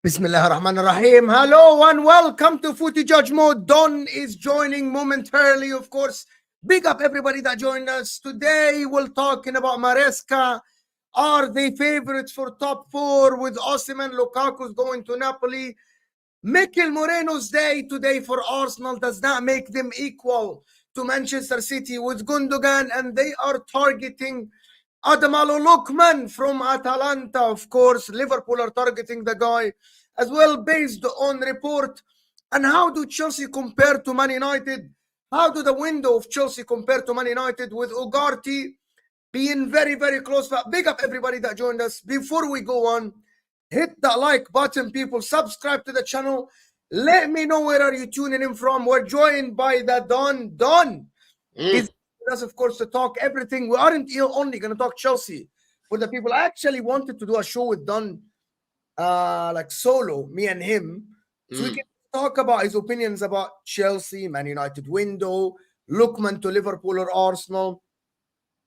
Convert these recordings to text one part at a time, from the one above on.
Bismillah ar-Rahman ar-Rahim. Hello and welcome to Footy JUDGEMO. Don is joining momentarily, of course. Big up everybody that joined us. Today we're talking about Maresca. Are they favorites for top four with Osimhen? Lukaku's going to Napoli. Mikel Moreno's day today for Arsenal does not make them equal to Manchester City with Gundogan, and they are targeting Adamalo Lookman from Atalanta, of course. Liverpool are targeting the guy as well, based on report. And how do Chelsea compare to Man United? How do the window of Chelsea compare to Man United with Ugarte being very, very close? But big up everybody that joined us. Before we go on, hit the like button, people. Subscribe to the channel. Let me know where are you tuning in from. We're joined by the Don. Don is with us, of course, to talk everything. We aren't only going to talk Chelsea. For the people, I actually wanted to do a show with Don, like solo, me and him, so we can talk about his opinions about Chelsea, Man United window, Lookman to Liverpool or Arsenal.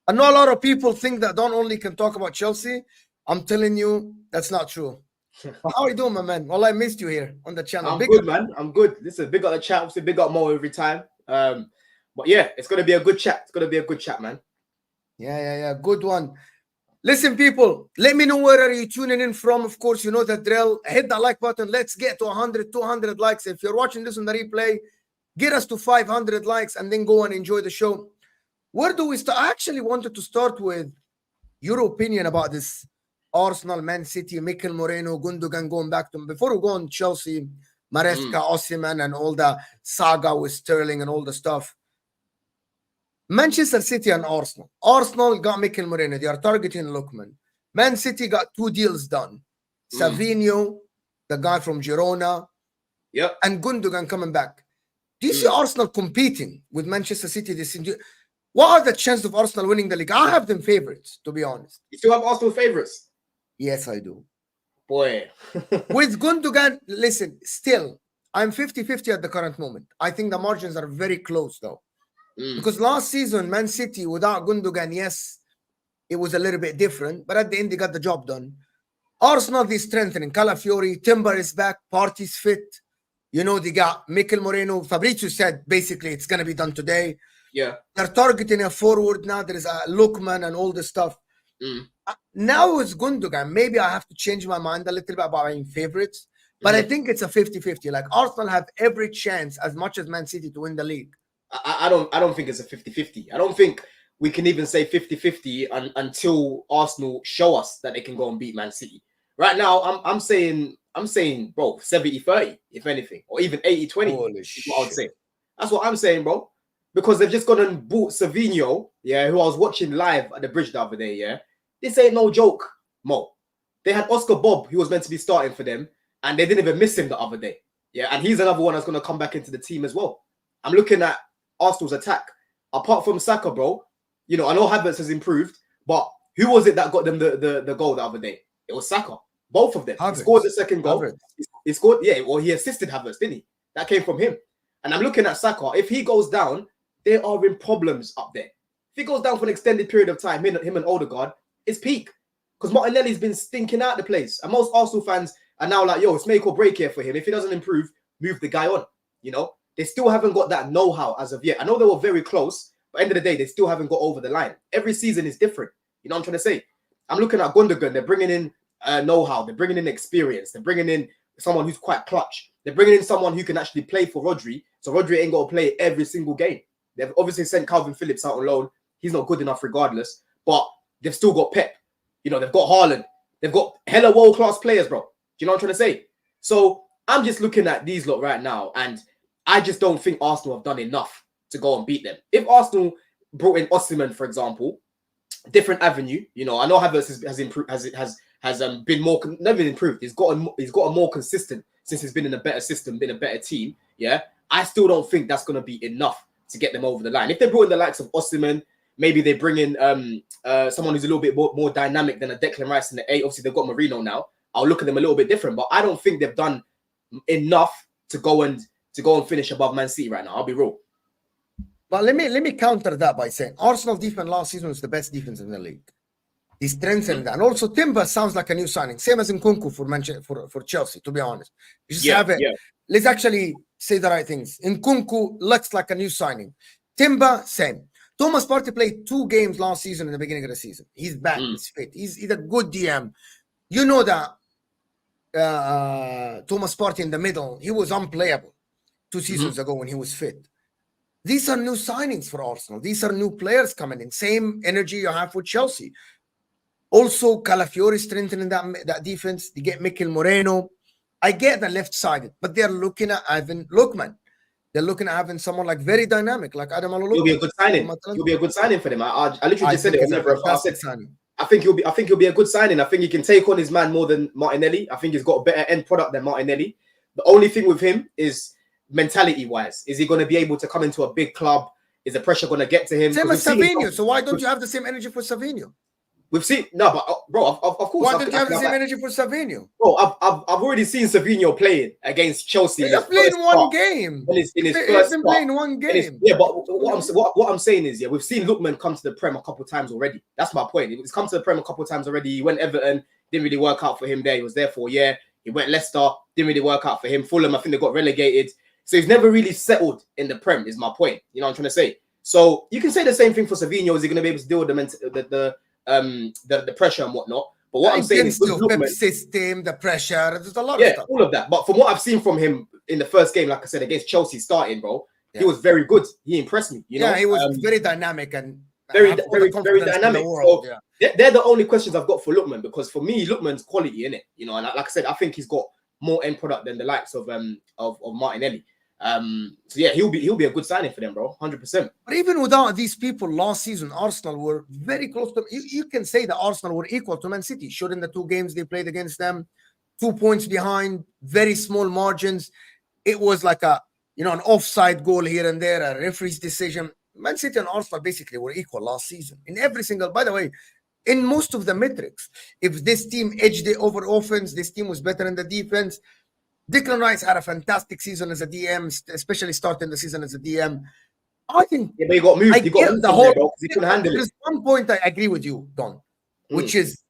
I know a lot of people think that Don only can talk about Chelsea. I'm telling you, that's not true. But how are you doing, my man? Well, I missed you here on the channel. I'm good, man. I'm good. Listen, big up the chat. Obviously, big up Mo every time. But yeah, it's going to be a good chat. It's going to be a good chat, man. Yeah. Good one. Listen, people, let me know where are you tuning in from. Of course, you know the drill. Hit the like button. Let's get to 100, 200 likes. If you're watching this on the replay, get us to 500 likes and then go and enjoy the show. Where do we start? I actually wanted to start with your opinion about this Arsenal, Man City, Mikel Moreno, Gundogan going back to him. Before we go on Chelsea, Maresca, Osimhen, and all the saga with Sterling and all the stuff. Manchester City and Arsenal. Arsenal got Mikel Moreno. They are targeting Lookman. Man City got two deals done. Savinho, the guy from Girona, and Gundogan coming back. Do you see Arsenal competing with Manchester City this season? What are the chances of Arsenal winning the league? I have them favorites, to be honest. You still have Arsenal favorites? Yes, I do. Boy. With Gundogan, listen, still, I'm 50-50 at the current moment. I think the margins are very close, though. Because last season, Man City, without Gundogan, yes, it was a little bit different. But at the end, they got the job done. Arsenal, they're strengthening. Calafiori, Timber is back. Partey's fit. You know, they got Mikel Moreno. Fabrizio said, basically, it's going to be done today. Yeah. They're targeting a forward now. There is a Lookman and all this stuff. Now it's Gundogan. Maybe I have to change my mind a little bit about my favorites. But I think it's a 50-50. Like, Arsenal have every chance, as much as Man City, to win the league. I don't think it's a 50-50. I don't think we can even say 50-50 until Arsenal show us that they can go and beat Man City. Right now, I'm saying, bro, 70-30, if anything, or even 80-20 is what I would say. That's what I'm saying, bro. Because they've just gone and bought Savinho, who I was watching live at the bridge the other day, This ain't no joke, Mo. They had Oscar Bob, who was meant to be starting for them, and they didn't even miss him the other day. And he's another one that's going to come back into the team as well. I'm looking at Arsenal's attack. Apart from Saka, bro, you know, I know Havertz has improved, but who was it that got them the goal the other day? It was Saka. Both of them. Havertz. He scored the second goal. He scored, he assisted Havertz, didn't he? That came from him. And I'm looking at Saka. If he goes down, they are in problems up there. If he goes down for an extended period of time, him and Odegaard, it's peak. Because Martinelli's been stinking out the place. And most Arsenal fans are now like, yo, it's make or break here for him. If he doesn't improve, move the guy on. You know? They still haven't got that know-how as of yet. I know they were very close, but at the end of the day, they still haven't got over the line. Every season is different. You know what I'm trying to say? I'm looking at Gundogan. They're bringing in know-how. They're bringing in experience. They're bringing in someone who's quite clutch. They're bringing in someone who can actually play for Rodri. So Rodri ain't got to play every single game. They've obviously sent Calvin Phillips out on loan. He's not good enough regardless. But they've still got Pep. You know, they've got Haaland. They've got hella world-class players, bro. Do you know what I'm trying to say? So I'm just looking at these lot right now, and I just don't think Arsenal have done enough to go and beat them. If Arsenal brought in Osimhen, for example, different avenue. You know, I know Havertz has improved, has been more, never improved. He's got a more consistent since he's been in a better system, been a better team. Yeah, I still don't think that's going to be enough to get them over the line. If they brought in the likes of Osimhen, maybe they bring in someone who's a little bit more dynamic than a Declan Rice in the 8. Obviously, they've got Merino now. I'll look at them a little bit different, but I don't think they've done enough to go and finish above Man City right now. I'll be real. But let me counter that by saying Arsenal defense last season was the best defense in the league. He strengthened that. And also Timber sounds like a new signing, same as Nkunku for Chelsea, to be honest. You just have it. Yeah. Let's actually say the right things. Nkunku looks like a new signing. Timber, same. Thomas Partey played 2 games last season in the beginning of the season. He's back. He's fit. He's a good DM. You know that Thomas Partey in the middle, he was unplayable 2 seasons ago when he was fit. These are new signings for Arsenal. These are new players coming in. Same energy you have with Chelsea. Also, Calafiori strengthening that defense. They get Mikel Moreno. I get the left-sided, but they're looking at Ivan Lookman. They're looking at having someone like very dynamic, like Adam Alolo. He'll be a good signing. He'll be a good signing for them. I literally just said it. I think he'll be a good signing. I think he can take on his man more than Martinelli. I think he's got a better end product than Martinelli. The only thing with him is mentality-wise. Is he going to be able to come into a big club? Is the pressure going to get to him? Same as Savinho. So why don't you have the same energy for Savinho? We've seen but bro, of course. Why don't you have the same energy for Savinho? Bro, I've already seen Savinho playing against Chelsea. He's playing one game. He's been playing one game. Yeah, but what I'm saying is, we've seen Lookman come to the Prem a couple times already. That's my point. He's come to the Prem a couple times already. He went Everton, didn't really work out for him there. He was there for a year. He went Leicester, didn't really work out for him. Fulham, I think they got relegated. So he's never really settled in the Prem, is my point. You know what I'm trying to say? So you can say the same thing for Savinho. Is he going to be able to deal with the pressure and whatnot? But what I'm saying is the system, the pressure, there's a lot of stuff. All of that. But from what I've seen from him in the first game, like I said, against Chelsea starting, bro, he was very good. He impressed me. You know, he was very dynamic and very dynamic. So they're the only questions I've got for Lookman, because for me, Lookman's quality in it. You know, and like I said, I think he's got more end product than the likes of Martinelli. So yeah, he'll be a good signing for them, bro, 100%. But even without these people, last season Arsenal were very close to. You can say that Arsenal were equal to Man City. Sure, in the 2 games they played against them, 2 points behind, very small margins. It was like an offside goal here and there, a referee's decision. Man City and Arsenal basically were equal last season in every single. By the way, in most of the metrics, if this team edged it over offense, this team was better in the defense. Declan Rice had a fantastic season as a DM, especially starting the season as a DM. I think but he got moved. He got the whole because he couldn't handle it. There's one point I agree with you, Don, which is,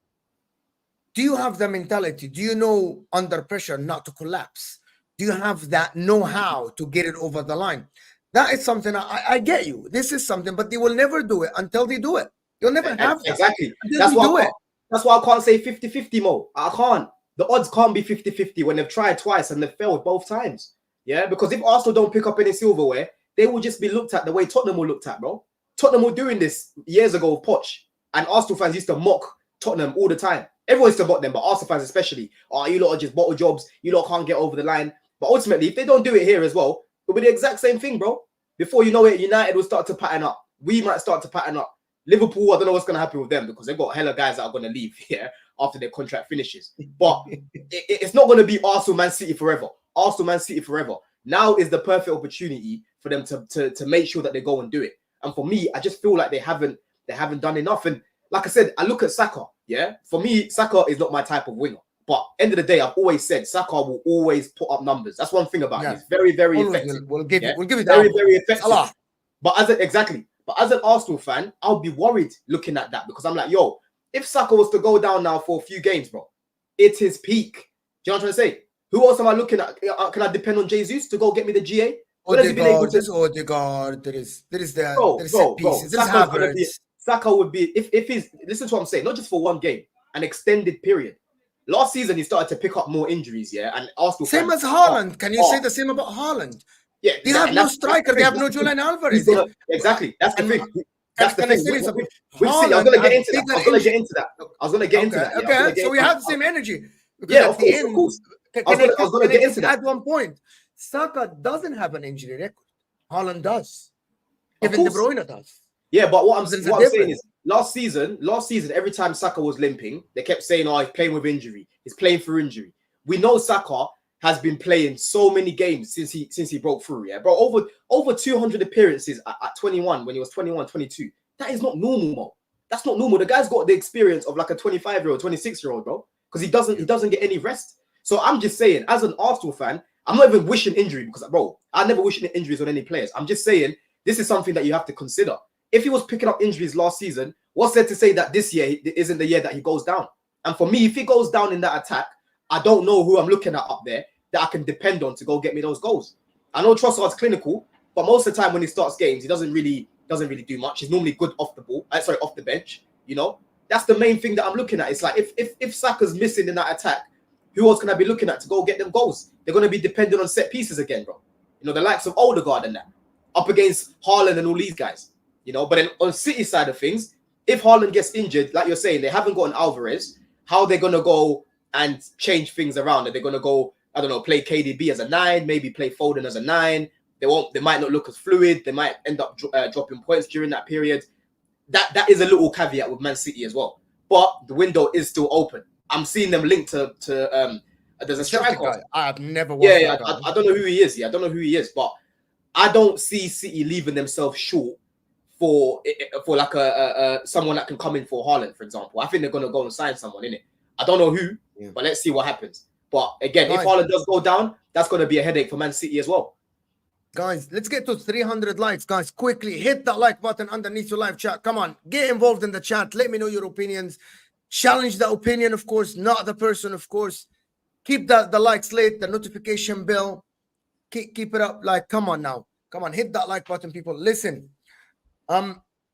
do you have the mentality? Do you know under pressure not to collapse? Do you have that know-how to get it over the line? That is something I get you. This is something, but they will never do it until they do it. You'll never have that. Exactly. That's why I can't say 50-50, Mo. I can't. The odds can't be 50-50 when they've tried twice and they've failed both times. Yeah, because if Arsenal don't pick up any silverware, they will just be looked at the way Tottenham were looked at, bro. Tottenham were doing this years ago with Poch, and Arsenal fans used to mock Tottenham all the time. Everyone used to mock them, but Arsenal fans especially. Oh, you lot are just bottle jobs. You lot can't get over the line. But ultimately, if they don't do it here as well, it'll be the exact same thing, bro. Before you know it, United will start to pattern up. We might start to pattern up. Liverpool, I don't know what's going to happen with them because they've got hella guys that are going to leave here after their contract finishes. But it's not going to be Arsenal, Man City forever. Arsenal, Man City forever. Now is the perfect opportunity for them to make sure that they go and do it. And for me, I just feel like they haven't done enough. And like I said, I look at Saka. Yeah, for me, Saka is not my type of winger. But end of the day, I've always said Saka will always put up numbers. That's one thing about him. He's very, very effective. We'll give it very, very effective. But as an Arsenal fan, I'll be worried looking at that because I'm like, yo, if Saka was to go down now for a few games, bro, it's his peak. Do you know what I'm trying to say? Who else am I looking at? Can I depend on Jesus to go get me the GA? There's Odegaard. There is set pieces. There's Havertz. Saka would be if he's, listen to what I'm saying, not just for one game, an extended period. Last season he started to pick up more injuries, and Arsenal. Same as Haaland. Can you say the same about Haaland? Yeah, they have no striker. They have no Julian Alvarez. Exactly. That's the thing. That's the thing. I was going to get into that. I was going to get into that. Okay, so we have the same energy. Yeah, of course. I was going to get into that. At one point, Saka doesn't have an injury record. Haaland does. Even De Bruyne does. Yeah, but what I'm saying is, last season, every time Saka was limping, they kept saying, "Oh, he's playing with injury. He's playing through injury." We know Saka has been playing so many games since he broke through. Yeah, bro, over 200 appearances at 21 when he was 21, 22. That is not normal, Mo. That's not normal. The guy's got the experience of like a 25-year-old, 26-year-old, bro, because he doesn't get any rest. So I'm just saying, as an Arsenal fan, I'm not even wishing injury because, bro, I never wish injuries on any players. I'm just saying this is something that you have to consider. If he was picking up injuries last season, What's there to say that this year isn't the year that he goes down? And for me, if he goes down in that attack, I don't know who I'm looking at up there that I can depend on to go get me those goals. I know Trossard's clinical, but most of the time when he starts games, he doesn't really do much. He's normally good off the ball. Off the bench. You know, that's the main thing that I'm looking at. It's like if Saka's missing in that attack, who else can I be looking at to go get them goals? They're going to be dependent on set pieces again, bro. You know, the likes of Odegaard and that, up against Haaland and all these guys. You know, but then on City side of things, if Haaland gets injured, like you're saying, they haven't got an Alvarez. How are they going to go and change things around? Are they going to go, I don't know, play KDB as a 9, maybe play Foden as a 9? They might not look as fluid. They might end up dropping points during that period. That is a little caveat with Man City as well. But the window is still open. I'm seeing them linked to there's a striker. I've never watched I don't know who he is. Yeah, I don't know who he is, but I don't see City leaving themselves short for like a someone that can come in for Haaland, for example. I think they're gonna go and sign someone in it. I don't know who, but let's see what happens. But again, if Haaland does go down, that's gonna be a headache for Man City as well. Guys, let's get to 300 likes, guys. Quickly hit that like button underneath your live chat. Come on, get involved in the chat. Let me know your opinions. Challenge the opinion, of course, not the person, of course. Keep the likes lit, the notification bell. Keep it up. Like, come on now. Come on, hit that like button, people. Listen,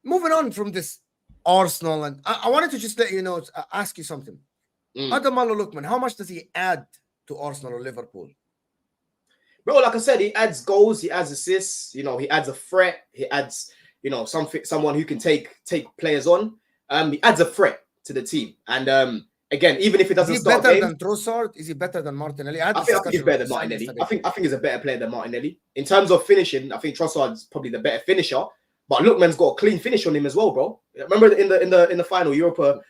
moving on from this Arsenal, and I wanted to just let you know, ask you something. Ademola Lookman, how much does he add to Arsenal or Liverpool? Bro, like I said, he adds goals, he adds assists, you know, he adds a threat, he adds, you know, someone who can take players on. He adds a threat to the team. And again, even if it doesn't start better games, than Trossard? Is he better than Martinelli? I think he's better than Martinelli. I think he's a better player than Martinelli. In terms of finishing, I think Trossard's probably the better finisher. But Lookman's got a clean finish on him as well, bro. Remember in the final Europa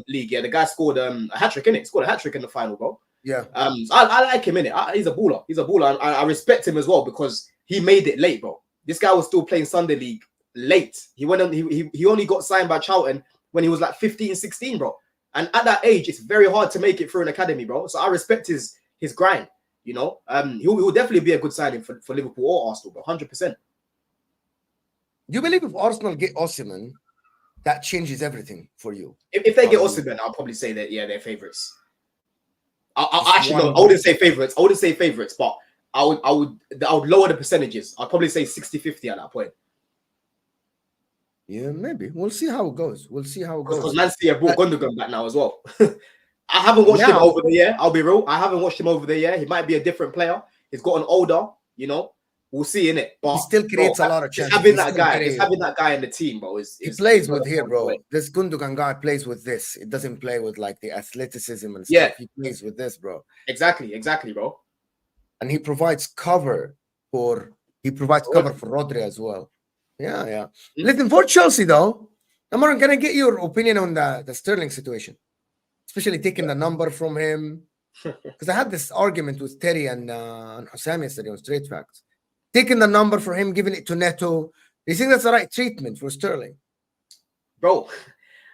League, the guy scored a hat-trick, innit? He scored a hat-trick in the final, bro. Yeah. I like him, innit? He's a baller. He's a baller. I respect him as well because he made it late, bro. This guy was still playing Sunday League late. He only got signed by Charlton when he was like 15, 16, bro. And at that age, it's very hard to make it through an academy, bro. So I respect his grind, you know. He will definitely be a good signing for Liverpool or Arsenal, bro. 100%. You believe if Arsenal get Osimhen, that changes everything for you? If they get Osimhen, I'll probably say that, yeah, they're favourites. I wouldn't say favourites. I wouldn't say favourites, but I would lower the percentages. I'd probably say 60-50 at that point. Yeah, maybe. We'll see how it goes. Because Man City have brought Gundogan back now as well. I haven't watched him over the year. I'll be real. I haven't watched him over the year. He might be a different player. He's gotten older, you know. We'll see, innit? But he still creates a lot of chances. Having that guy in the team, bro. He plays with here, bro. This Gundogan guy plays with this. It doesn't play with like the athleticism and stuff. Yeah. He plays with this, bro. Exactly, bro. And he provides cover for Rodri as well. Yeah. Listen, for Chelsea though, I'm gonna get your opinion on the Sterling situation, especially taking the number from him. Because I had this argument with Terry and HUSAM yesterday on Straight Facts. Taking the number for him, giving it to Neto. Do you think that's the right treatment for Sterling? Bro,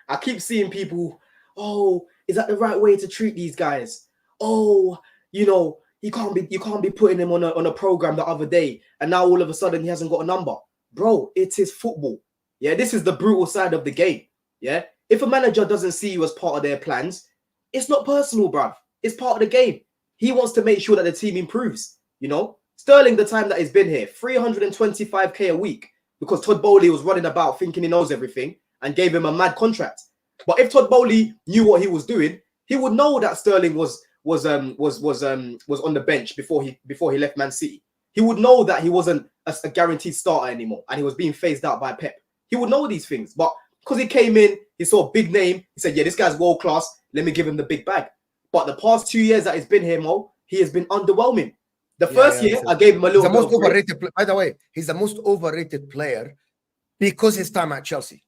I keep seeing people, oh, is that the right way to treat these guys? Oh, you know, you can't be putting him on a program the other day, and now all of a sudden he hasn't got a number. Bro, it is football. Yeah, this is the brutal side of the game. Yeah, if a manager doesn't see you as part of their plans, it's not personal, bruv. It's part of the game. He wants to make sure that the team improves. You know, Sterling, the time that he's been here, 325k a week because Todd Bowley was running about thinking he knows everything and gave him a mad contract. But if Todd Bowley knew what he was doing, he would know that Sterling was on the bench before he left Man City. He would know that he wasn't a guaranteed starter anymore and he was being phased out by Pep. He would know these things, but because he came in, he saw a big name. He said, "Yeah, this guy's world class. Let me give him the big bag." But the past 2 years that he's been here, Mo, he has been underwhelming. The first year, I gave him a little bit of overrated. By the way, he's the most overrated player because his time at Chelsea.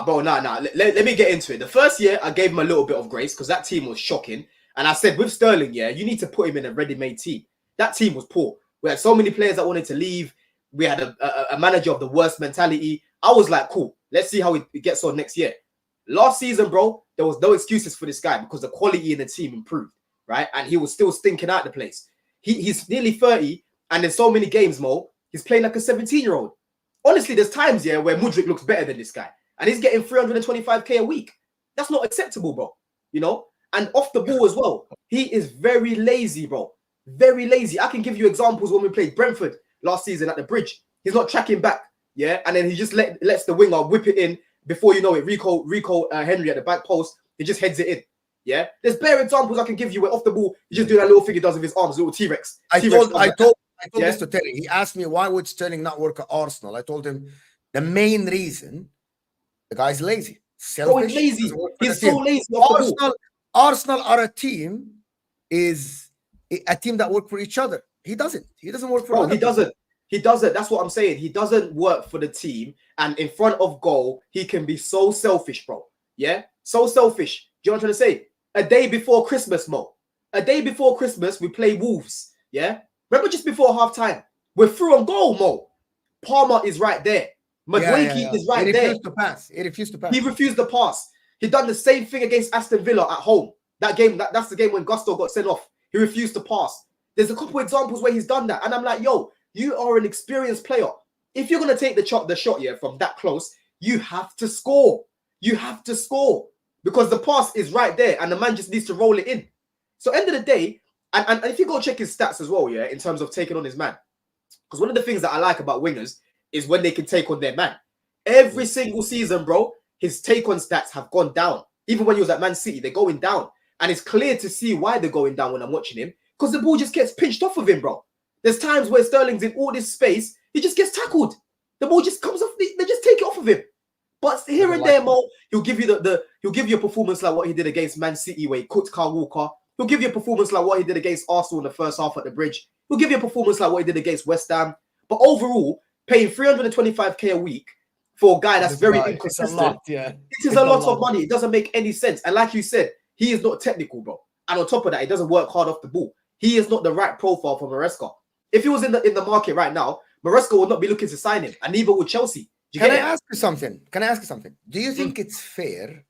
Bro, nah. Let me get into it. The first year, I gave him a little bit of grace because that team was shocking. And I said, with Sterling, yeah, you need to put him in a ready-made team. That team was poor. We had so many players that wanted to leave. We had a manager of the worst mentality. I was like, cool, let's see how he gets on next year. Last season, bro, there was no excuses for this guy because the quality in the team improved, right? And he was still stinking out the place. He's nearly 30, and there's so many games, Mo, he's playing like a 17-year-old. Honestly, there's times, yeah, where Mudryk looks better than this guy. and he's getting 325k a week. That's not acceptable, bro. You know, and off the ball as well. He is very lazy, bro. Very lazy. I can give you examples when we played Brentford last season at the Bridge. He's not tracking back, yeah, and then he just lets the winger whip it in. Before you know it, Rico Henry at the back post, he just heads it in. Yeah, there's bare examples I can give you where off the ball he just doing that little thing he does with his arms, little T-Rex. I told Yeah? this to Terry. He asked me why would Sterling not work at Arsenal. I told him the main reason the guy's lazy, selfish. Bro, he's lazy. He's so lazy. Arsenal are a team that work for each other. He doesn't. He doesn't work for. Bro, he doesn't. He doesn't. That's what I'm saying. He doesn't work for the team. And in front of goal, he can be so selfish, bro. Yeah, so selfish. Do you know what I'm trying to say? A day before Christmas, Mo. A day before Christmas, we play Wolves. Yeah. Remember, just before half time, we're through on goal, Mo. Palmer is right there. Maguire is right there. He refused to pass. He refused to pass. He done the same thing against Aston Villa at home. That game, that's the game when Gusto got sent off. He refused to pass. There's a couple examples where he's done that, and I'm like, yo, you are an experienced player. If you're gonna take the shot here from that close, you have to score. You have to score because the pass is right there, and the man just needs to roll it in. So end of the day, and if you go check his stats as well, yeah, in terms of taking on his man, because one of the things that I like about wingers is when they can take on their man. Every single season, bro, his take on stats have gone down. Even when he was at Man City, they're going down. And it's clear to see why they're going down when I'm watching him. Because the ball just gets pinched off of him, bro. There's times where Sterling's in all this space, he just gets tackled. The ball just comes off, they just take it off of him. But here and there, Mo, he'll give you he'll give you a performance like what he did against Man City where he cooked Kyle Walker. He'll give you a performance like what he did against Arsenal in the first half at the Bridge. He'll give you a performance like what he did against West Ham. But overall, paying 325k a week for a guy that's very inconsistent. It is a lot of money. It doesn't make any sense. And like you said, he is not technical, bro. And on top of that, he doesn't work hard off the ball. He is not the right profile for Maresca. If he was in the market right now, Maresca would not be looking to sign him, and neither would Chelsea. Can I ask you something? Do you think it's fair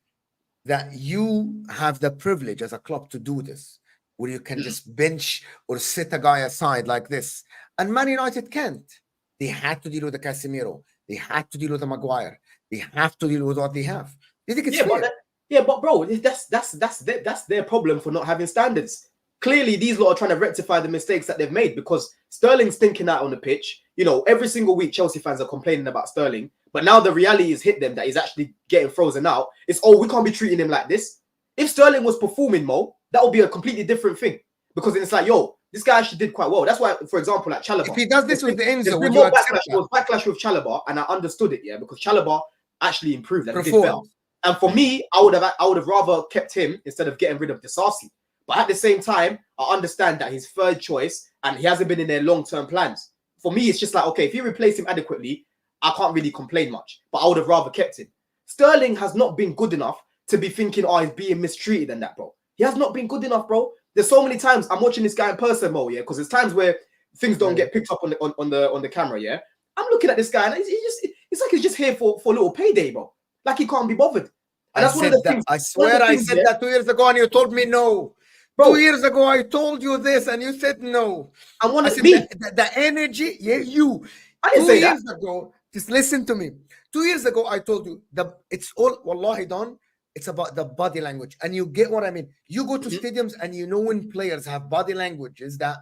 that you have the privilege as a club to do this, where you can just bench or sit a guy aside like this, and Man United can't? They had to deal with the Casemiro. They had to deal with the Maguire. They have to deal with what they have. Do you think it's fair? But bro, that's their problem for not having standards. Clearly, these lot are trying to rectify the mistakes that they've made because Sterling's thinking out on the pitch. You know, every single week Chelsea fans are complaining about Sterling, but now the reality has hit them that he's actually getting frozen out. It's, oh, we can't be treating him like this. If Sterling was performing, Mo, that would be a completely different thing because it's like, yo, this guy actually did quite well. That's why, for example, like Chalobah. If he does this with the Enzo, would you accept that? There was backlash with Chalobah, and I understood it, yeah, because Chalobah actually improved and did better. And for me, I would have rather kept him instead of getting rid of Disasi. But at the same time, I understand that he's third choice and he hasn't been in their long-term plans. For me, it's just like, okay, if you replace him adequately, I can't really complain much. But I would have rather kept him. Sterling has not been good enough to be thinking, oh, he's being mistreated and that, bro. He has not been good enough, bro. There's so many times I'm watching this guy in person, Mo, yeah, because there's times where things don't get picked up on the camera, yeah. I'm looking at this guy and it's like he's just here for a little payday, bro. Like he can't be bothered. And that's one of the things. I swear I said that 2 years ago and you told me no. Bro, 2 years ago I told you this and you said no. I wanted the energy. Yeah, you. I didn't say that. 2 years ago, just listen to me. 2 years ago I told you it's all wallahi done. It's about the body language, and you get what I mean. You go to stadiums and you know when players have body language is that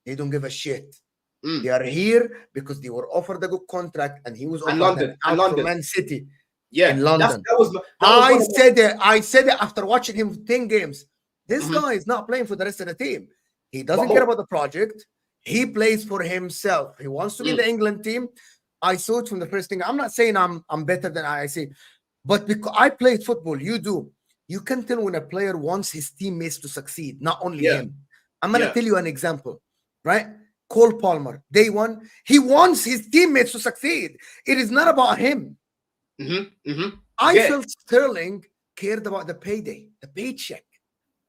they don't give a shit. They are here because they were offered a good contract, and he was offered London, Man City. Yeah, in London. I said it after watching him 10 games. This guy is not playing for the rest of the team. He doesn't care about the project. He plays for himself. He wants to be in the England team. I saw it from the first thing. I'm not saying I'm better than I say, but because I played football, you do. You can tell when a player wants his teammates to succeed, not only him. I'm gonna tell you an example, right? Cole Palmer, day one, he wants his teammates to succeed. It is not about him. I felt Sterling cared about the payday, the paycheck,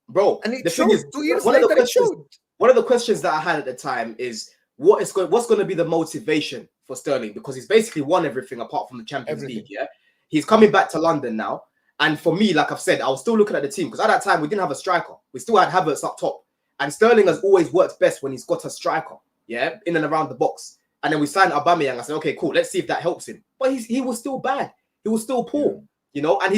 bro. And it showed 2 years later. It showed. One of the questions that I had at the time is what's going to be the motivation for Sterling, because he's basically won everything apart from the Champions League. Yeah, he's coming back to London now, and for me, like I've said, I was still looking at the team because at that time we didn't have a striker. We still had Havertz up top, and Sterling has always worked best when he's got a striker, yeah, in and around the box. And then we signed Aubameyang. I said, okay, cool, let's see if that helps him. But he was still bad. he was still poor, you know. And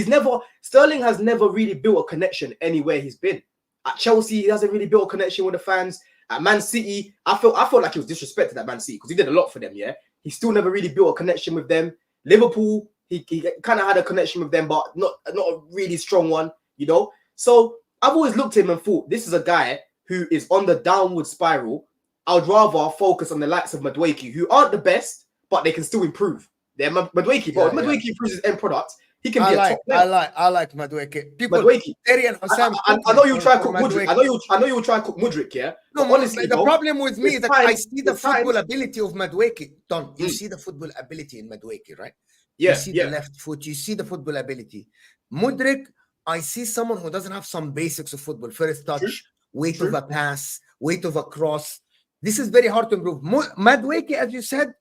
Sterling has never really built a connection anywhere he's been. At Chelsea, he hasn't really built a connection with the fans. At Man City, I felt like he was disrespected at Man City because he did a lot for them. Yeah, he still never really built a connection with them. Liverpool, he kind of had a connection with them, but not a really strong one, you know. So I've always looked at him and thought, this is a guy who is on the downward spiral. I'd rather focus on the likes of Madueke, who aren't the best, but they can still improve. They're Madueke, but Madueke improves his end product. He can be a top player. I like Madueke. People, Madueke. And HUSAM, I know you try to cook Mudryk. I know you try to cook Mudryk, yeah. No, honestly, the problem with me is that I see the football times. ability of Madueke. Don, you see the football ability in Madueke, right? Yeah, you see the left foot. You see the football ability. Mudryk, I see someone who doesn't have some basics of football. First touch, weight of a pass, weight of a cross. This is very hard to improve. Madueke, as you said,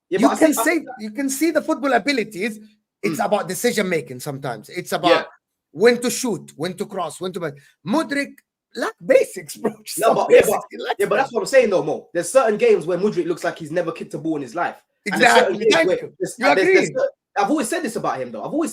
you can see the football abilities. It's about decision making sometimes. It's about when to shoot, when to cross, when to. Mudryk lack basics, bro. But that's what I'm saying, though, Mo. There's certain games where Mudryk looks like he's never kicked a ball in his life. Exactly. I've always said this about him, though. I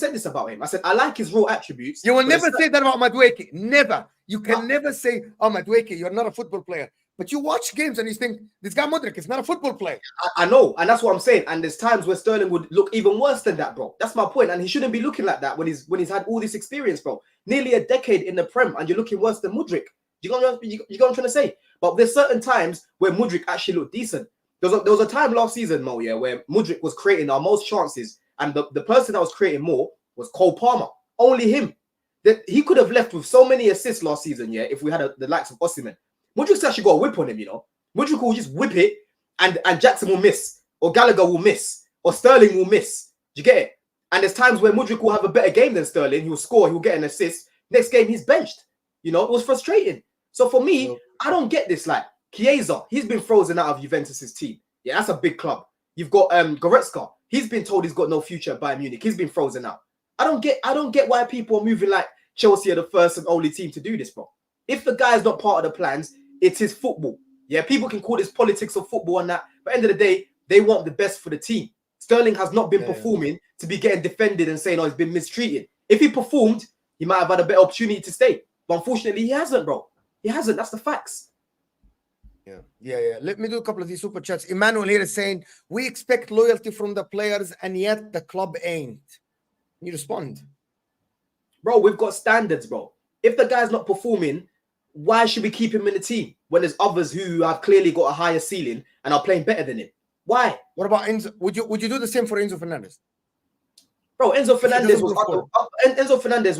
said I like his raw attributes. You will never say that about Madueke. Never. You can never say, "Oh, Madueke, you're not a football player." But you watch games and you think, this guy Mudryk is not a football player. I know, and that's what I'm saying. And there's times where Sterling would look even worse than that, bro. That's my point. And he shouldn't be looking like that when he's had all this experience, bro. Nearly a decade in the Prem, and you're looking worse than Mudryk. You know what I'm trying to say? But there's certain times where Mudryk actually looked decent. There was a time last season, Mo, where Mudryk was creating our most chances, and the person that was creating more was Cole Palmer. Only him. He could have left with so many assists last season, if we had the likes of Osimhen. Mudryk's actually got a whip on him, you know. Mudryk will just whip it, and Jackson will miss, or Gallagher will miss, or Sterling will miss. Do you get it? And there's times where Mudryk will have a better game than Sterling. He'll score, he'll get an assist. Next game, he's benched. You know, it was frustrating. So for me, I don't get this. Like, Chiesa, he's been frozen out of Juventus's team. Yeah, that's a big club. You've got Goretzka. He's been told he's got no future at Bayern Munich. He's been frozen out. I don't get why people are moving like Chelsea are the first and only team to do this, bro. If the guy is not part of the plans, it's his football. Yeah, people can call this politics of football and that, but at the end of the day, they want the best for the team. Sterling has not been performing to be getting defended and saying, oh, he's been mistreated. If he performed, he might have had a better opportunity to stay. But unfortunately, he hasn't, bro. He hasn't. That's the facts. Yeah. Let me do a couple of these super chats. Emmanuel here is saying, we expect loyalty from the players and yet the club ain't. Can you respond? Bro, we've got standards, bro. If the guy's not performing, why should we keep him in the team when there's others who have clearly got a higher ceiling and are playing better than him? Why? What about Enzo? Would you do the same for Enzo Fernandez? Bro, Enzo Fernandez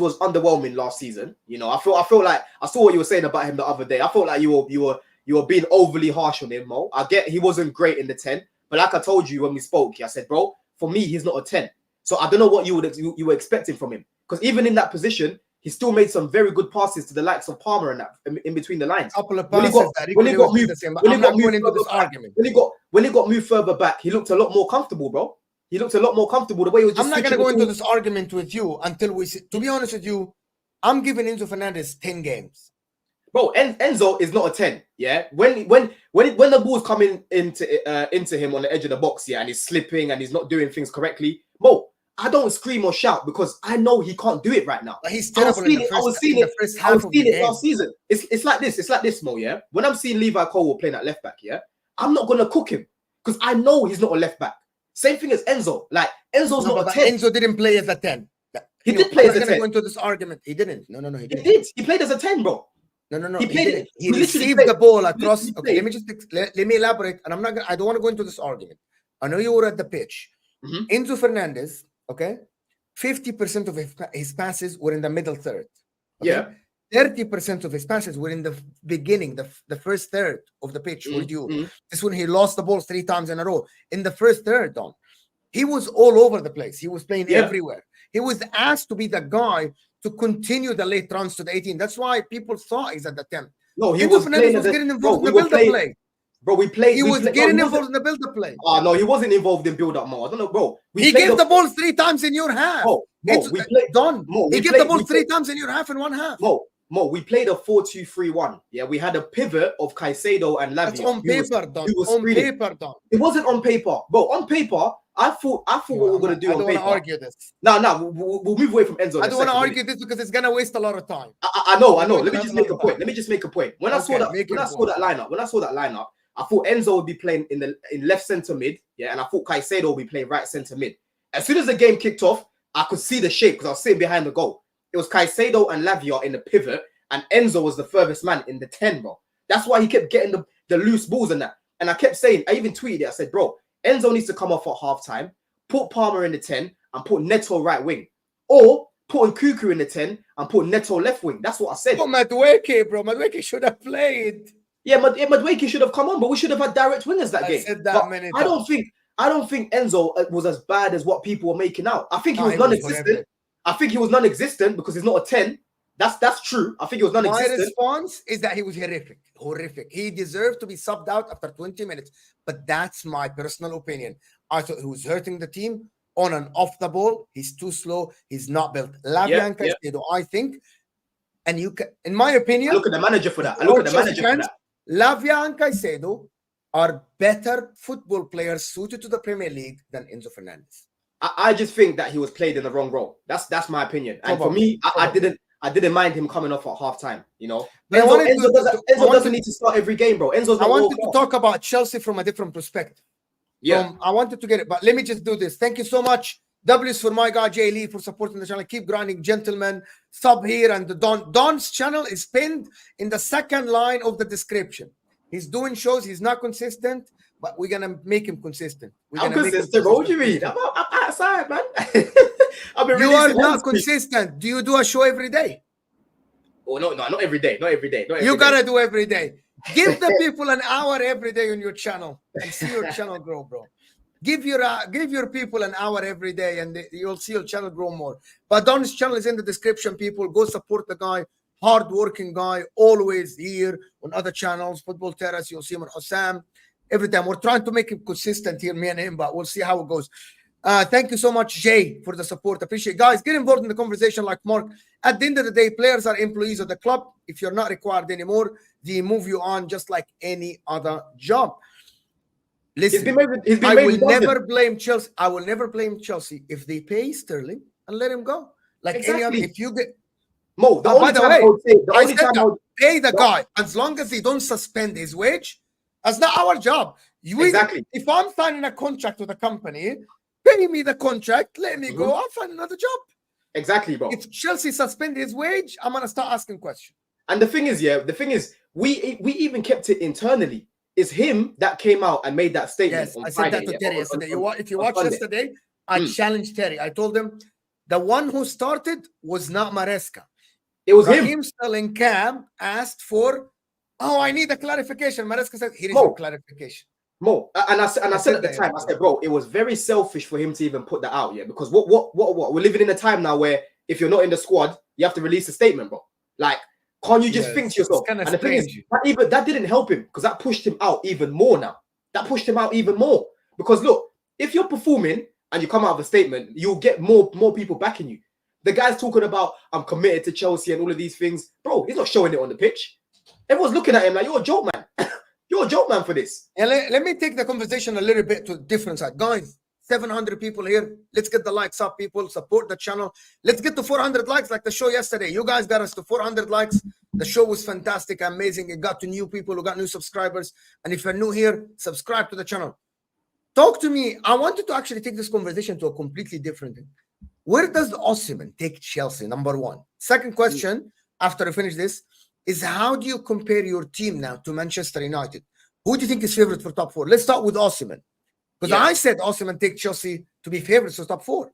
was underwhelming last season. You know, I feel like I saw what you were saying about him the other day. I felt like you were being overly harsh on him, Mo. I get he wasn't great in the 10, but like I told you when we spoke, I said, bro, for me, he's not a 10. So I don't know what you were expecting from him. Because even in that position, he still made some very good passes to the likes of Palmer and that in between the lines. Couple of passes when he got moved further back, he looked a lot more comfortable, bro. He looked a lot more comfortable. The way he was just I'm not going to go into this argument with you until we see. To be honest with you, I'm giving Enzo Fernandez 10 games. Bro, Enzo is not a 10. Yeah, when the ball's coming into him on the edge of the box, and he's slipping and he's not doing things correctly, Mo, I don't scream or shout because I know he can't do it right now. But he's terrible. I was seeing it last season. It's like this, Mo. Yeah, when I'm seeing Levi Colwill playing at left back, I'm not gonna cook him because I know he's not a left back. Same thing as Enzo. Like Enzo's not a 10. Enzo didn't play as a 10. He did play as a 10. Go into this argument. He didn't. No, he didn't. He did. He played as a 10, bro. No. He played it. He received the ball across. Okay, let me elaborate. And I don't want to go into this argument. I know you were at the pitch. Enzo Fernandez, okay, 50% of his passes were in the middle third. Okay? Yeah. 30% of his passes were in the beginning, the first third of the pitch with you. This when he lost the ball 3 times in a row. In the first third, Don, he was all over the place. He was playing everywhere. He was asked to be the guy to continue the late runs to the 18. That's why people thought he's at the 10. No, he was getting involved in the build-up play. Bro, He was getting involved in the build-up play. Oh, no, he wasn't involved in build-up, Mo. I don't know, bro. He gave the ball 3 times in your half. He gave the ball 3 times in your half and one half. Mo, we played a 4-2-3-1. Yeah, we had a pivot of Caicedo and Lavia. That's on paper, Don. On paper, Don. It wasn't on paper, bro. On paper, I thought what we were gonna do. I don't want to argue this. No, we'll move away from Enzo. I don't want to argue this because it's gonna waste a lot of time. I know. Let me just make a point. When I saw that lineup, I thought Enzo would be playing in left centre mid, yeah, and I thought Caicedo would be playing right centre mid. As soon as the game kicked off, I could see the shape because I was sitting behind the goal. It was Caicedo and Lavia in the pivot, and Enzo was the furthest man in the 10, bro. That's why he kept getting the loose balls and that. And I kept saying, I even tweeted it. I said, bro, Enzo needs to come off at halftime, put Palmer in the 10, and put Neto right wing, or put Nkuku in the 10 and put Neto left wing. That's what I said. But Madueke, bro, Madueke should have played. Yeah, Madueke should have come on, but we should have had direct winners that game. Said that many times. I don't think Enzo was as bad as what people were making out. I think he was non-existent. I think he was non-existent because he's not a 10. That's true. I think he was non-existent. My response is that he was horrific. He deserved to be subbed out after 20 minutes. But that's my personal opinion. I thought he was hurting the team on and off the ball. He's too slow. He's not built. Lavia and Caicedo, I think. And you can, in my opinion, I look at the manager for that. Lavia and Caicedo are better football players suited to the Premier League than Enzo Fernandez. I just think that he was played in the wrong role. That's my opinion. And for me, I didn't mind him coming off at halftime, you know. Enzo doesn't need to start every game, bro. I wanted to talk about Chelsea from a different perspective. Yeah. I wanted to get it, but let me just do this. Thank you so much. W's for my guy, Jay Lee, for supporting the channel. Keep grinding, gentlemen. Sub here, and the Don's channel is pinned in the second line of the description. He's doing shows. He's not consistent, but we're going to make him consistent. I'm consistent, bro. What do you mean? I'm outside, man. You are not consistent. Do you do a show every day? Oh, no, not every day. Not every day. You got to do every day. Give the people an hour every day on your channel and see your channel grow, bro. Give your people an hour every day and you'll see your channel grow more. But Don's channel is in the description, people. Go support the guy. Hard-working guy, always here on other channels. Football Terrace, you'll see him on HUSAM. Every time. We're trying to make him consistent here, me and him, but we'll see how it goes. Thank you so much, Jay, for the support. Appreciate it. Guys, get involved in the conversation like Mark. At the end of the day, players are employees of the club. If you're not required anymore, they move you on just like any other job. Listen, I will never blame Chelsea. I will never blame Chelsea if they pay Sterling and let him go. Like any other, if you get Mo, by the way, pay the guy as long as they don't suspend his wage. That's not our job. If I'm signing a contract with a company, pay me the contract, let me go, I'll find another job. Exactly, bro. If Chelsea suspend his wage, I'm gonna start asking questions. And the thing is, we even kept it internally. It's him that came out and made that statement. Yes, I said that to Terry yesterday. If you watched yesterday, I challenged Terry. I told him the one who started was not Maresca. It was him. Sterling Cam asked for, I need a clarification. Maresca said, here is your clarification. Mo, and I said at the time, I said, bro, it was very selfish for him to even put that out, yeah. Because what? We're living in a time now where if you're not in the squad, you have to release a statement, bro. Like, can't you just think to yourself? And the thing is, that didn't help him because that pushed him out even more now. That pushed him out even more. Because look, if you're performing and you come out of a statement, you'll get more people backing you. The guy's talking about, I'm committed to Chelsea and all of these things. Bro, he's not showing it on the pitch. Everyone's looking at him like, you're a joke, man. You're a joke, man, for this. Yeah, let me take the conversation a little bit to a different side. Guys, 700 people here. Let's get the likes up, people. Support the channel. Let's get to 400 likes like the show yesterday. You guys got us to 400 likes. The show was fantastic, amazing. It got to new people who got new subscribers. And if you're new here, subscribe to the channel. Talk to me. I wanted to actually take this conversation to a completely different thing. Where does Osimhen take Chelsea? Number one. Second question, after I finish this, is how do you compare your team now to Manchester United? Who do you think is favorite for top four? Let's start with Osimhen. Because I said Osimhen take Chelsea to be favorites for top four.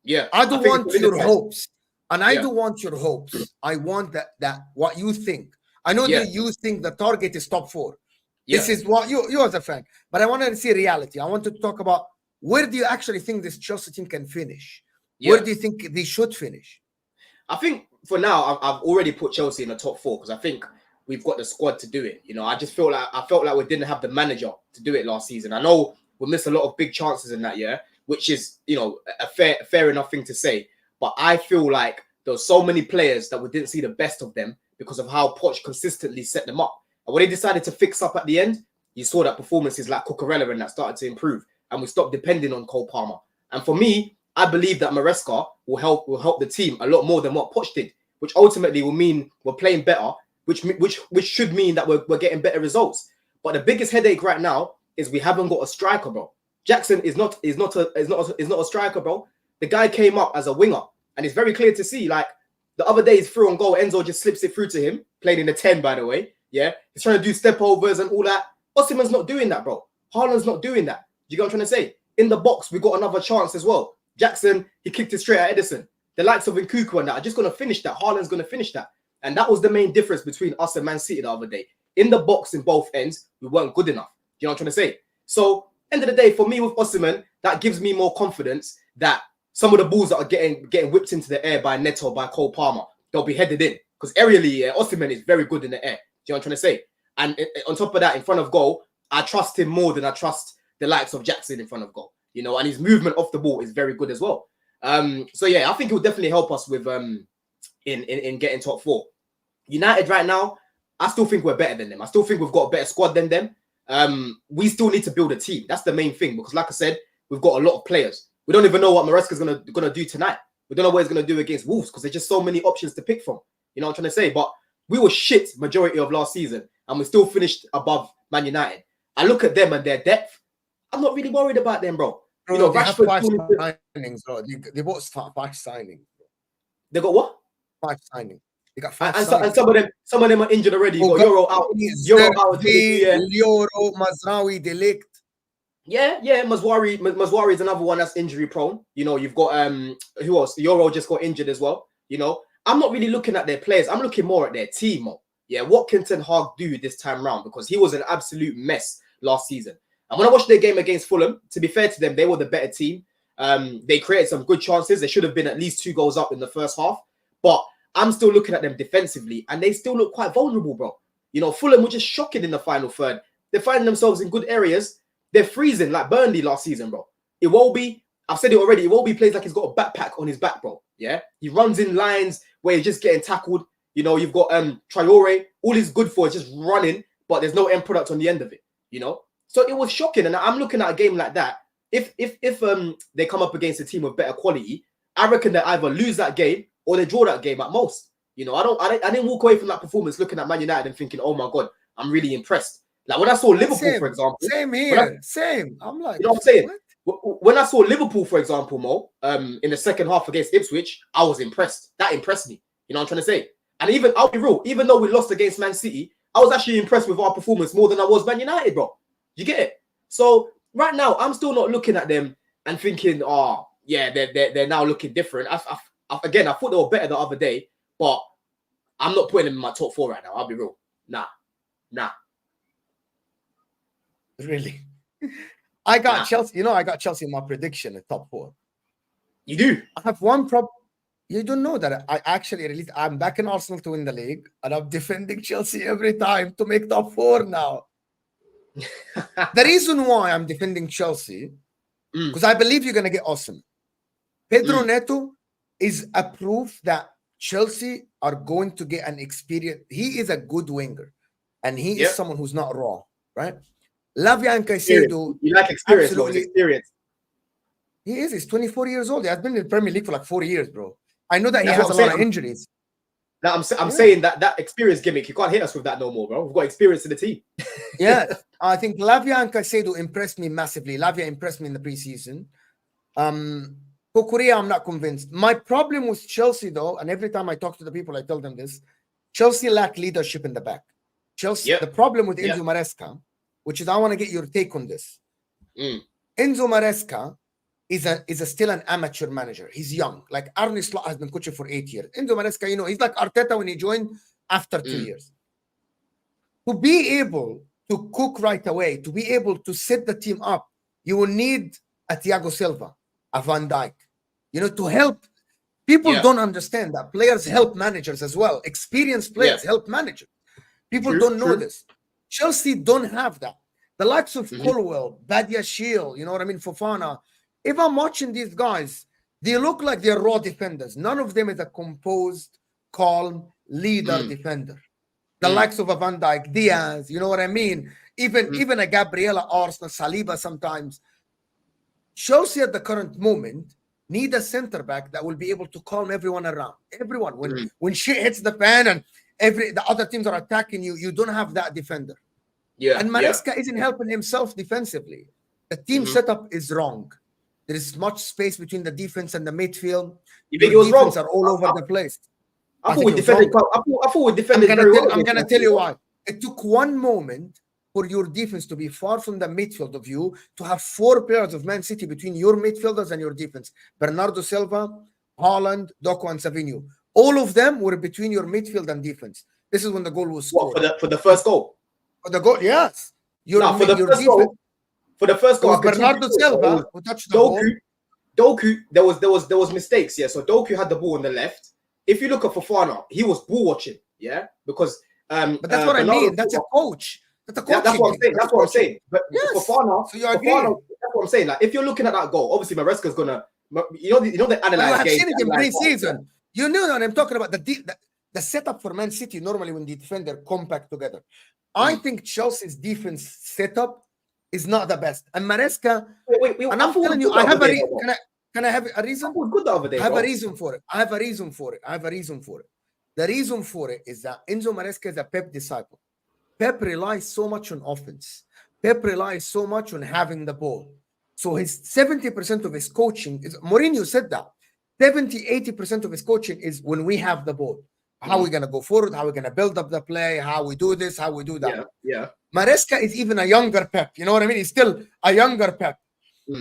Yeah. I don't want your hopes. And I don't want your hopes. I want that what you think. I know that you think the target is top four. This is what you as a fan. But I want to see reality. I want to talk about where do you actually think this Chelsea team can finish? Where do you think they should finish? I think for now, I've already put Chelsea in the top four because I think we've got the squad to do it. You know, I felt like we didn't have the manager to do it last season. I know we missed a lot of big chances in that year, which is, you know, a fair enough thing to say. But I feel like there were so many players that we didn't see the best of them because of how Poch consistently set them up. And when they decided to fix up at the end, you saw that performances like Cucurella and that started to improve, and we stopped depending on Cole Palmer. And for me, I believe that Maresca will help the team a lot more than what Poch did, which ultimately will mean we're playing better, which should mean that we're getting better results. But the biggest headache right now is we haven't got a striker, bro. Jackson is not a striker, bro. The guy came up as a winger, and it's very clear to see. Like the other day, he's through on goal. Enzo just slips it through to him, playing in the 10, by the way. Yeah, he's trying to do step overs and all that. Osimhen's not doing that, bro. Haaland's not doing that. Do you get what I'm trying to say? In the box, we got another chance as well. Jackson, he kicked it straight at Edison. The likes of Nkuku and that are just going to finish that. Haaland's going to finish that. And that was the main difference between us and Man City the other day. In the box, in both ends, we weren't good enough. Do you know what I'm trying to say? So, end of the day, for me with Osimhen, that gives me more confidence that some of the balls that are getting whipped into the air by Neto, by Cole Palmer, they'll be headed in. Because aerially, Osimhen is very good in the air. Do you know what I'm trying to say? And on top of that, in front of goal, I trust him more than I trust the likes of Jackson in front of goal. You know, and his movement off the ball is very good as well. So yeah, I think it will definitely help us with in getting top 4. United right now, I still think we're better than them. I still think we've got a better squad than them. We still need to build a team. That's the main thing, because like I said, we've got a lot of players. We don't even know what Maresca's gonna do tonight. We don't know what he's gonna do against Wolves, because there's just so many options to pick from. You know what I'm trying to say? But we were shit majority of last season, and we still finished above Man United. I look at them and their depth. I'm not really worried about them, bro. You know, they have Rashford 5 signings, bro. They bought 5 signings. They got what? 5 signings. They got 5 and signings. some of them are injured already. You got Euro out. Euro out. Euro, Mazraoui, De Ligt. Yeah. Mazwari is another one that's injury prone. You know, you've got who else? Euro just got injured as well. You know, I'm not really looking at their players. I'm looking more at their team. Yeah, what can Ten Hag do this time round? Because he was an absolute mess last season. And when I watched their game against Fulham, to be fair to them, they were the better team. They created some good chances. They should have been at least 2 goals up in the first half. But I'm still looking at them defensively, and they still look quite vulnerable, bro. You know, Fulham were just shocking in the final third. They're finding themselves in good areas. They're freezing like Burnley last season, bro. Iwobi, I've said it already, Iwobi plays like he's got a backpack on his back, bro. Yeah? He runs in lines where he's just getting tackled. You know, you've got Traore. All he's good for is just running, but there's no end product on the end of it, you know? So it was shocking, and I'm looking at a game like that. If they come up against a team with better quality, I reckon they either lose that game or they draw that game at most. You know, I didn't walk away from that performance looking at Man United and thinking, oh my God, I'm really impressed. Like when I saw Liverpool, for example. Same here. Same. I'm like, you know what I'm saying? What? When I saw Liverpool, for example, Mo, in the second half against Ipswich, I was impressed. That impressed me. You know what I'm trying to say? And even, I'll be real, even though we lost against Man City, I was actually impressed with our performance more than I was Man United, bro. You get it? So right now, I'm still not looking at them and thinking, oh, yeah, they're now looking different. Again, I thought they were better the other day, but I'm not putting them in my top 4 right now. I'll be real. Nah. Really? I got Chelsea. You know, I got Chelsea in my prediction in top 4. You do? I have one problem. You don't know that I actually released. I'm back in Arsenal to win the league, and I'm defending Chelsea every time to make top 4 now. The reason why I'm defending Chelsea, because I believe you're going to get Osimhen. Pedro Neto is a proof that Chelsea are going to get an experience. He is a good winger, and he is someone who's not raw, right? Lavia and Caicedo. You like experience, bro. Experience. He is. He's 24 years old. He has been in the Premier League for like 4 years, bro. I know that he has a lot of injuries. Now I'm saying that experience gimmick, you can't hit us with that no more, bro. We've got experience in the team. Yeah, I think Lavia and Caicedo impressed me massively. Lavia impressed me in the preseason. Korea, I'm not convinced. My problem with Chelsea, though, and every time I talk to the people, I tell them this: Chelsea lack leadership in the back. Chelsea. The problem with Enzo Maresca, which is I want to get your take on this. Enzo Maresca is still an amateur manager. He's young. Like Arne Slot has been coaching for 8 years. Enzo Maresca, you know, he's like Arteta when he joined after 2 years. To be able to cook right away, to be able to set the team up, you will need a Thiago Silva, a Van Dijk, you know, to help. People don't understand that players help managers as well. Experienced players help managers. People don't know this. Chelsea don't have that. The likes of Colwell, Badia Shield, you know what I mean, Fofana. If I'm watching these guys, they look like they're raw defenders. None of them is a composed, calm, leader defender. The likes of a Van Dijk, Diaz, you know what I mean? Even a Gabriela, Arsenal, Saliba sometimes. Chelsea at the current moment need a center back that will be able to calm everyone around. Everyone. When shit hits the fan and the other teams are attacking you, you don't have that defender. Yeah. And Maresca isn't helping himself defensively. The team setup is wrong. There is much space between the defense and the midfield. You think it was wrong? Are all over the place. I thought we defended. I thought we defended very well. I'm gonna tell you why. It took one moment for your defense to be far from the midfield of you, to have 4 players of Man City between your midfielders and your defense. Bernardo Silva, Haaland, Doku, and Savinho. All of them were between your midfield and defense. This is when the goal was scored. What, for the first goal? For the goal, yes. For the first goal, Bernardo Silva who touched the ball. Doku, there was mistakes, yeah. So Doku had the ball on the left. If you look at Fofana, he was ball watching, yeah, because but that's what Bernardo, I mean. That's a coach. That's what I'm saying. That's what I'm saying. But yes. Fofana, so you agree? Fofana, that's what I'm saying. Like, if you're looking at that goal, obviously Maresca's gonna, you know the analyze. You have seen it in pre-season. You know what I'm talking about. The setup for Man City normally when the defender compact together. I think Chelsea's defense setup is not the best. And Maresca, and I'm telling you, I have a reason. Can I have a reason? Good the other day, I have a reason for it. I have a reason for it. The reason for it is that Enzo Maresca is a Pep disciple. Pep relies so much on offense. Pep relies so much on having the ball. So his 70% of his coaching is, Mourinho said that, 70-80% of his coaching is when we have the ball. How are we going to go forward? How are we going to build up the play? How we do this? How we do that? Yeah. Maresca is even a younger Pep. You know what I mean? He's still a younger Pep.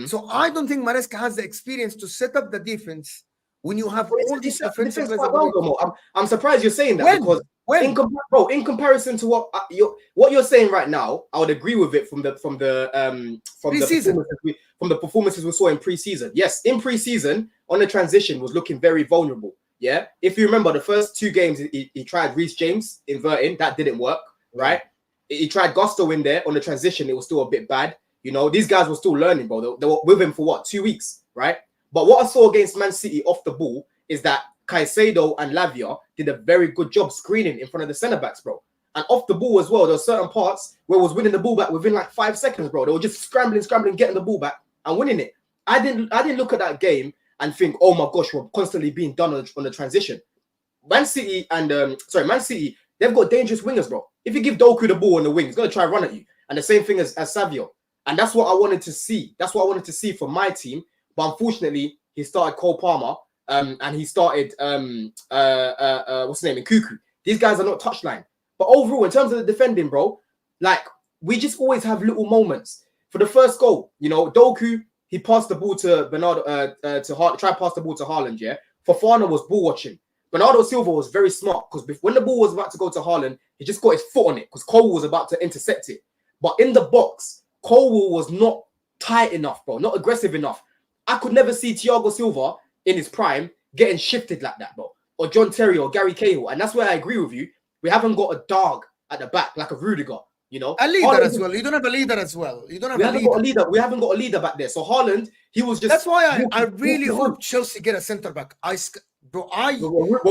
So I don't think Maresca has the experience to set up the defense when you have all these defensive players. I'm surprised you're saying that because in comparison to what you're saying right now, I would agree with it from the performances we saw in pre-season. Yes, in pre-season on the transition was looking very vulnerable. Yeah, if you remember the first 2 games, he tried Reece James inverting, that didn't work, right? He tried Gusto in there on the transition, it was still a bit bad. You know, these guys were still learning, bro. They were with him for what, 2 weeks, right? But what I saw against Man City off the ball is that Caicedo and Lavia did a very good job screening in front of the centre backs, bro. And off the ball as well, there were certain parts where it was winning the ball back within like 5 seconds, bro. They were just scrambling, getting the ball back and winning it. I didn't look at that game and think, oh my gosh, we're constantly being done on the transition. Man City, they've got dangerous wingers, bro. If you give Doku the ball on the wing, he's gonna try and run at you. And the same thing as Savio. And that's what I wanted to see. That's what I wanted to see from my team. But unfortunately, he started Cole Palmer, and he started what's his name, Nkuku. These guys are not touchline. But overall, in terms of the defending, bro, like we just always have little moments. For the first goal, you know, Doku, he passed the ball to Bernardo, tried to pass the ball to Haaland, yeah. Fofana was ball watching. Bernardo Silva was very smart because when the ball was about to go to Haaland, he just got his foot on it because Cole was about to intercept it. But in the box, Cole was not tight enough, bro, not aggressive enough. I could never see Thiago Silva in his prime getting shifted like that, bro. Or John Terry or Gary Cahill. And that's where I agree with you. We haven't got a dog at the back like a Rudiger, you know. A leader as well. You don't have a leader as well. You don't have a leader. We haven't got a leader back there. So Haaland, he was just... That's why I really hope Chelsea get a centre back. We're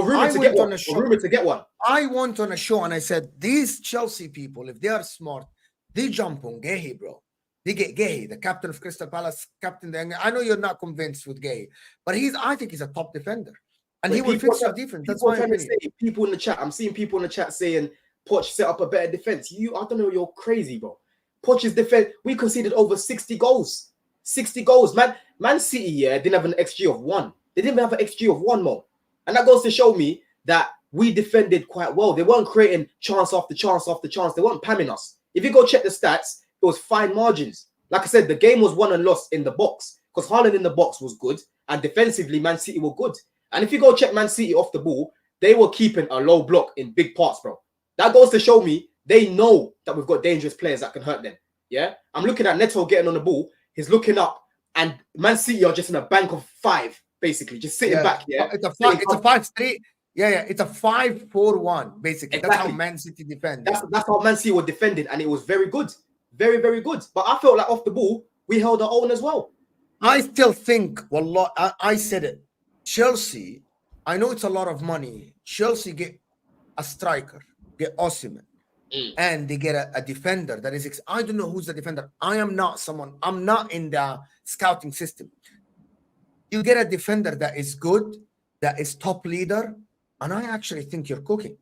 rumored to get one. I went on a show and I said, these Chelsea people, if they are smart, they jump on Gehi, bro. They get Gehi, the captain of Crystal Palace, captain. I know you're not convinced with Gehi, but I think he's a top defender. And he will fix your defense. That's why I'm saying. People in the chat, I'm seeing people in the chat saying, Poch set up a better defense. I don't know, you're crazy, bro. Poch's defense, we conceded over 60 goals. 60 goals. Man City, yeah, didn't have an XG of 1. They didn't even have an XG of 1 more. And that goes to show me that we defended quite well. They weren't creating chance after chance after chance. They weren't pamming us. If you go check the stats, it was fine margins. Like I said, the game was won and lost in the box because Haaland in the box was good and defensively, Man City were good. And if you go check Man City off the ball, they were keeping a low block in big parts, bro. That goes to show me they know that we've got dangerous players that can hurt them. Yeah, I'm looking at Neto getting on the ball. He's looking up, and Man City are just in a bank of 5, basically, just sitting back. Yeah, it's a 5-3. Yeah, it's a 5-4-1, basically. Exactly. That's how Man City defend. That's how Man City were defending, and it was very good. Very, very good. But I felt like off the ball, we held our own as well. I still think, I said it. Chelsea, I know it's a lot of money. Chelsea get a striker, get Osimhen, and they get a defender that is. I don't know who's the defender. I'm not in the scouting system. You get a defender that is good, that is top leader, and I actually think you're cooking.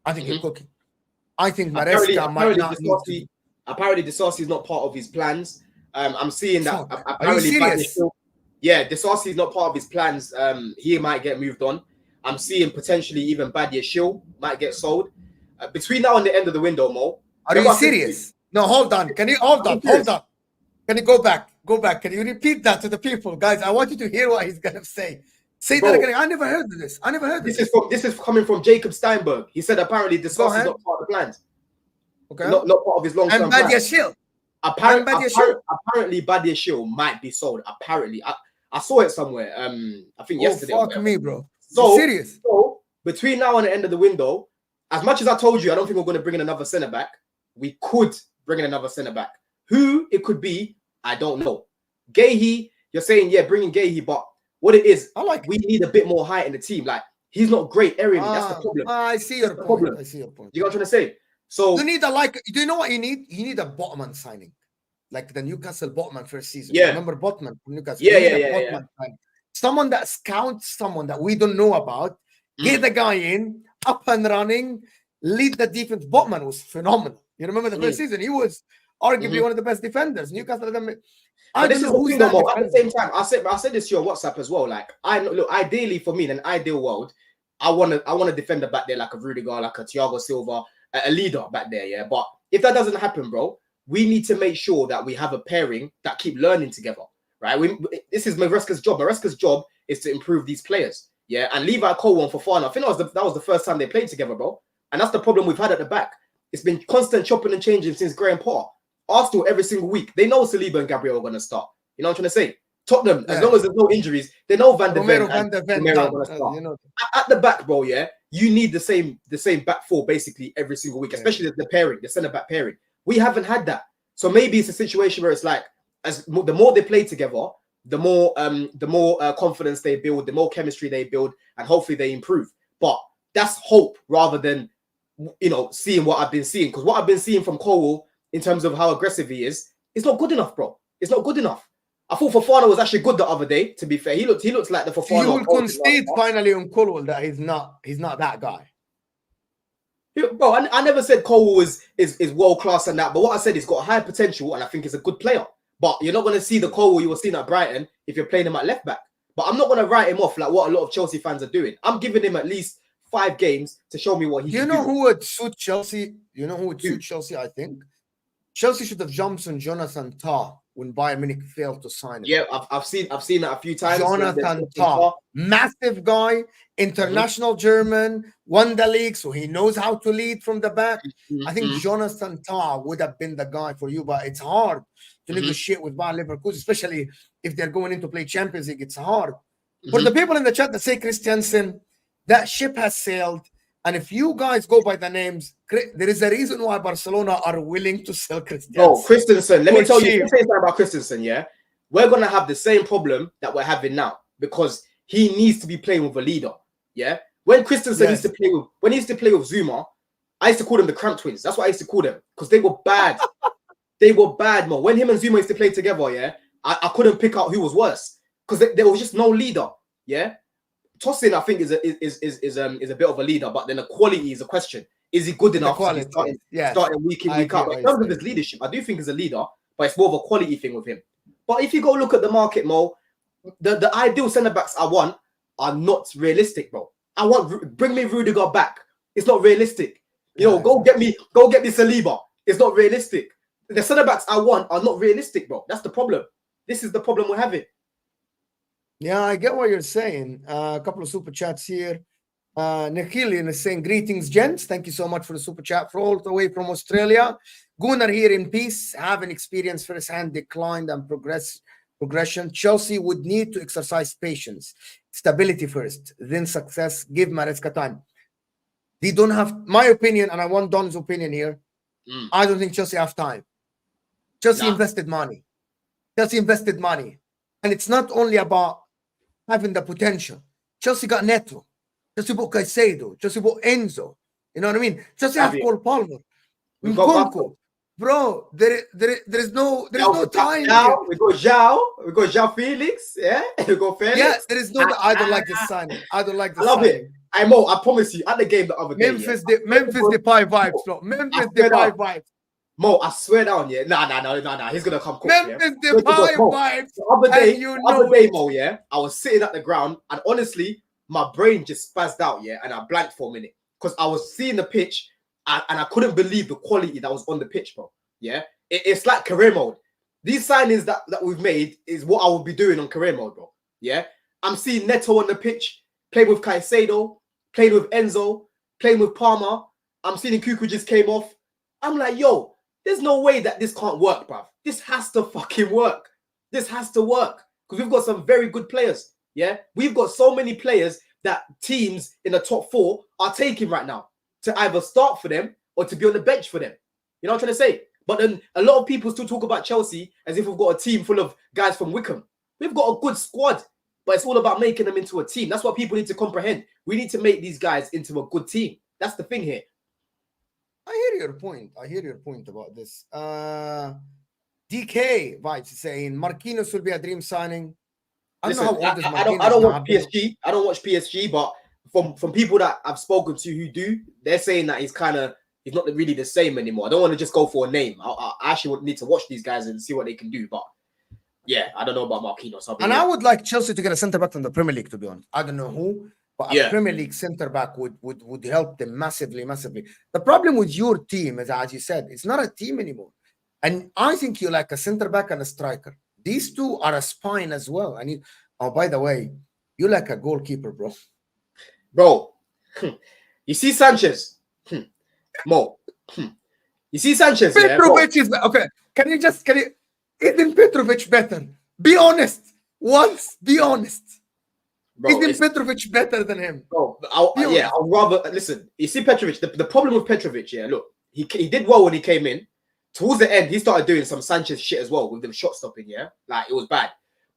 I think you're cooking. I think Maresca might not need to. Apparently, Disasi is not part of his plans. I'm seeing that. Apparently, are you serious? Disasi is not part of his plans. He might get moved on. I'm seeing potentially even Badia Shil might get sold. Between now and the end of the window, Mo. Are you serious? No, hold on. Can you hold on? Can you go back? Can you repeat that to the people, guys? I want you to hear what he's gonna say. Say that again. I never heard of this. This is coming from Jacob Steinberg. He said apparently Disasi is not part of the plans. Okay. Not part of his long-term and Badia Shil. Apparently Badia Shil might be sold. Apparently. I saw it somewhere. I think yesterday. Fuck me, bro. So serious. So between now and the end of the window, as much as I told you, I don't think we're going to bring in another centre back. We could bring in another centre back. Who it could be, I don't know. Gahey, you're saying bring in Gahey, but what it is, we need a bit more height in the team. Like he's not great aerially. That's the problem. I see your point. I see your point. You know what I'm trying to say? So you need do you know what you need? You need a Botman signing. Like the Newcastle Botman first season. Yeah. Remember Botman from Newcastle? Yeah. Someone that scouts someone that we don't know about, get the guy in, up and running, lead the defense. Botman was phenomenal. You remember the first season? He was arguably one of the best defenders. Newcastle. This is the thing, though, at the same time, I said this to you on WhatsApp as well. Like, ideally for me, in an ideal world, I want a defender back there like a Rudiger, like a Thiago Silva, a leader back there. Yeah, but if that doesn't happen, bro, we need to make sure that we have a pairing that keep learning together, right? This is Maresca's job. Maresca's job is to improve these players, yeah. And Levi Cole and Fofana, I think that was the first time they played together, bro. And that's the problem we've had at the back. It's been constant chopping and changing since Graham Potter. Arsenal every single week, they know Saliba and Gabriel are going to start. You know what I'm trying to say? Tottenham, as long as there's no injuries, they know Van der Ven and Romero are going to start. At the back, bro, yeah, you need the same back four basically every single week, especially the pairing, the centre back pairing. We haven't had that, so maybe it's a situation where it's like the more they play together, the more confidence they build, the more chemistry they build, and hopefully they improve. But that's hope rather than seeing what I've been seeing, because what I've been seeing from Cole in terms of how aggressive he is, it's not good enough, bro. It's not good enough. I thought Fofana was actually good the other day, to be fair. He looks like the Fofana. You will concede finally on Colwell that he's not that guy. Bro, I never said Colwell is world class and that, but what I said, he's got high potential and I think he's a good player. But you're not going to see the Colwell you were seeing at Brighton if you're playing him at left back. But I'm not going to write him off like what a lot of Chelsea fans are doing. I'm giving him at least 5 games to show me what he can do. Who would suit Chelsea? You know who would suit Chelsea, I think? Chelsea should have jumped on Jonathan Tah when Bayern Munich failed to sign him. Yeah, I've seen that a few times. Jonathan Tah, massive guy, international German, won the league, so he knows how to lead from the back. I think Jonathan Tah would have been the guy for you, but it's hard to negotiate with Bayern Leverkusen, especially if they're going in to play Champions League. It's hard. For the people in the chat that say Christiansen, that ship has sailed. And if you guys go by the names, there is a reason why Barcelona are willing to sell Christiansen. Bro, Christensen, let me tell you something about Christensen, yeah? We're going to have the same problem that we're having now because he needs to be playing with a leader, yeah? When Christensen used to play with Zuma, I used to call them the Cramp Twins. That's what I used to call them because they were bad. They were bad, man. When him and Zuma used to play together, yeah, I couldn't pick out who was worse because there was just no leader, yeah? Tosin, I think, is a bit of a leader, but then the quality is a question. Is he good enough? Starting week in, week out. In terms of his leadership, I do think he's a leader, but it's more of a quality thing with him. But if you go look at the market, Mo, the ideal centre backs I want are not realistic, bro. Bring me Rudiger back. It's not realistic. Go get me Saliba. It's not realistic. The centre backs I want are not realistic, bro. That's the problem. This is the problem we're having. Yeah, I get what you're saying. A couple of super chats here. Nikhilian is saying, greetings, gents. Thank you so much for the super chat for all the way from Australia. Gunnar here in peace, having experienced firsthand decline and progression. Chelsea would need to exercise patience, stability first, then success. Give Maresca time. They don't have, my opinion, and I want Don's opinion here. I don't think Chelsea have time. Chelsea invested money. And it's not only about having the potential. Chelsea got Neto. Chelsea bought Caicedo. Chelsea bought Enzo. You know what I mean? Chelsea have Cole Palmer, We've got Nkunku. Bro, there is no time. We got João Felix, yeah. We got Felix. Yeah, there is no. I don't like this signing. I don't like this. I love signing. it. I promise you, at the game the other day, Memphis Depay vibes, bro. Memphis Depay vibes. Mo, I swear down, yeah. Nah. He's gonna come cook. Memphis Depay vibes. The other day, Mo, yeah. I was sitting at the ground, and honestly, my brain just spazzed out, yeah, and I blanked for a minute because I was seeing the pitch, and I couldn't believe the quality that was on the pitch, bro. Yeah, it's like career mode. These signings that we've made is what I will be doing on career mode, bro. Yeah, I'm seeing Neto on the pitch, playing with Caicedo, playing with Enzo, playing with Palmer. I'm seeing Nkunku just came off. I'm like, yo, there's no way that this can't work, bruv. This has to fucking work. This has to work because we've got some very good players. Yeah, we've got so many players that teams in the top 4 are taking right now to either start for them or to be on the bench for them. You know what I'm trying to say? But then a lot of people still talk about Chelsea as if we've got a team full of guys from Wickham. We've got a good squad, but it's all about making them into a team. That's what people need to comprehend. We need to make these guys into a good team. That's the thing here. I hear your point. About this. DK vibes saying Marquinhos will be a dream signing. I don't watch PSG. I don't watch PSG, but from people that I've spoken to who do, they're saying that he's not really the same anymore. I don't want to just go for a name. I actually need to watch these guys and see what they can do. But yeah, I don't know about Marquinhos. I would like Chelsea to get a centre back from the Premier League, to be honest. I don't know who, but a Premier League centre back would help them massively. The problem with your team is, as you said, it's not a team anymore. And I think you like a centre back and a striker. These two are a spine as well. Oh, by the way, you like a goalkeeper, bro. Bro, you see Sanchez, Mo. You see Sanchez. Petrovic is okay. Can you? Isn't Petrovic better? Be honest. Once, be honest. Bro, isn't Petrovic better than him? Bro, I'll rather listen. You see Petrovic. The problem with Petrovic, look, he did well when he came in. Towards the end, he started doing some Sanchez shit as well with them shot stopping. Like it was bad,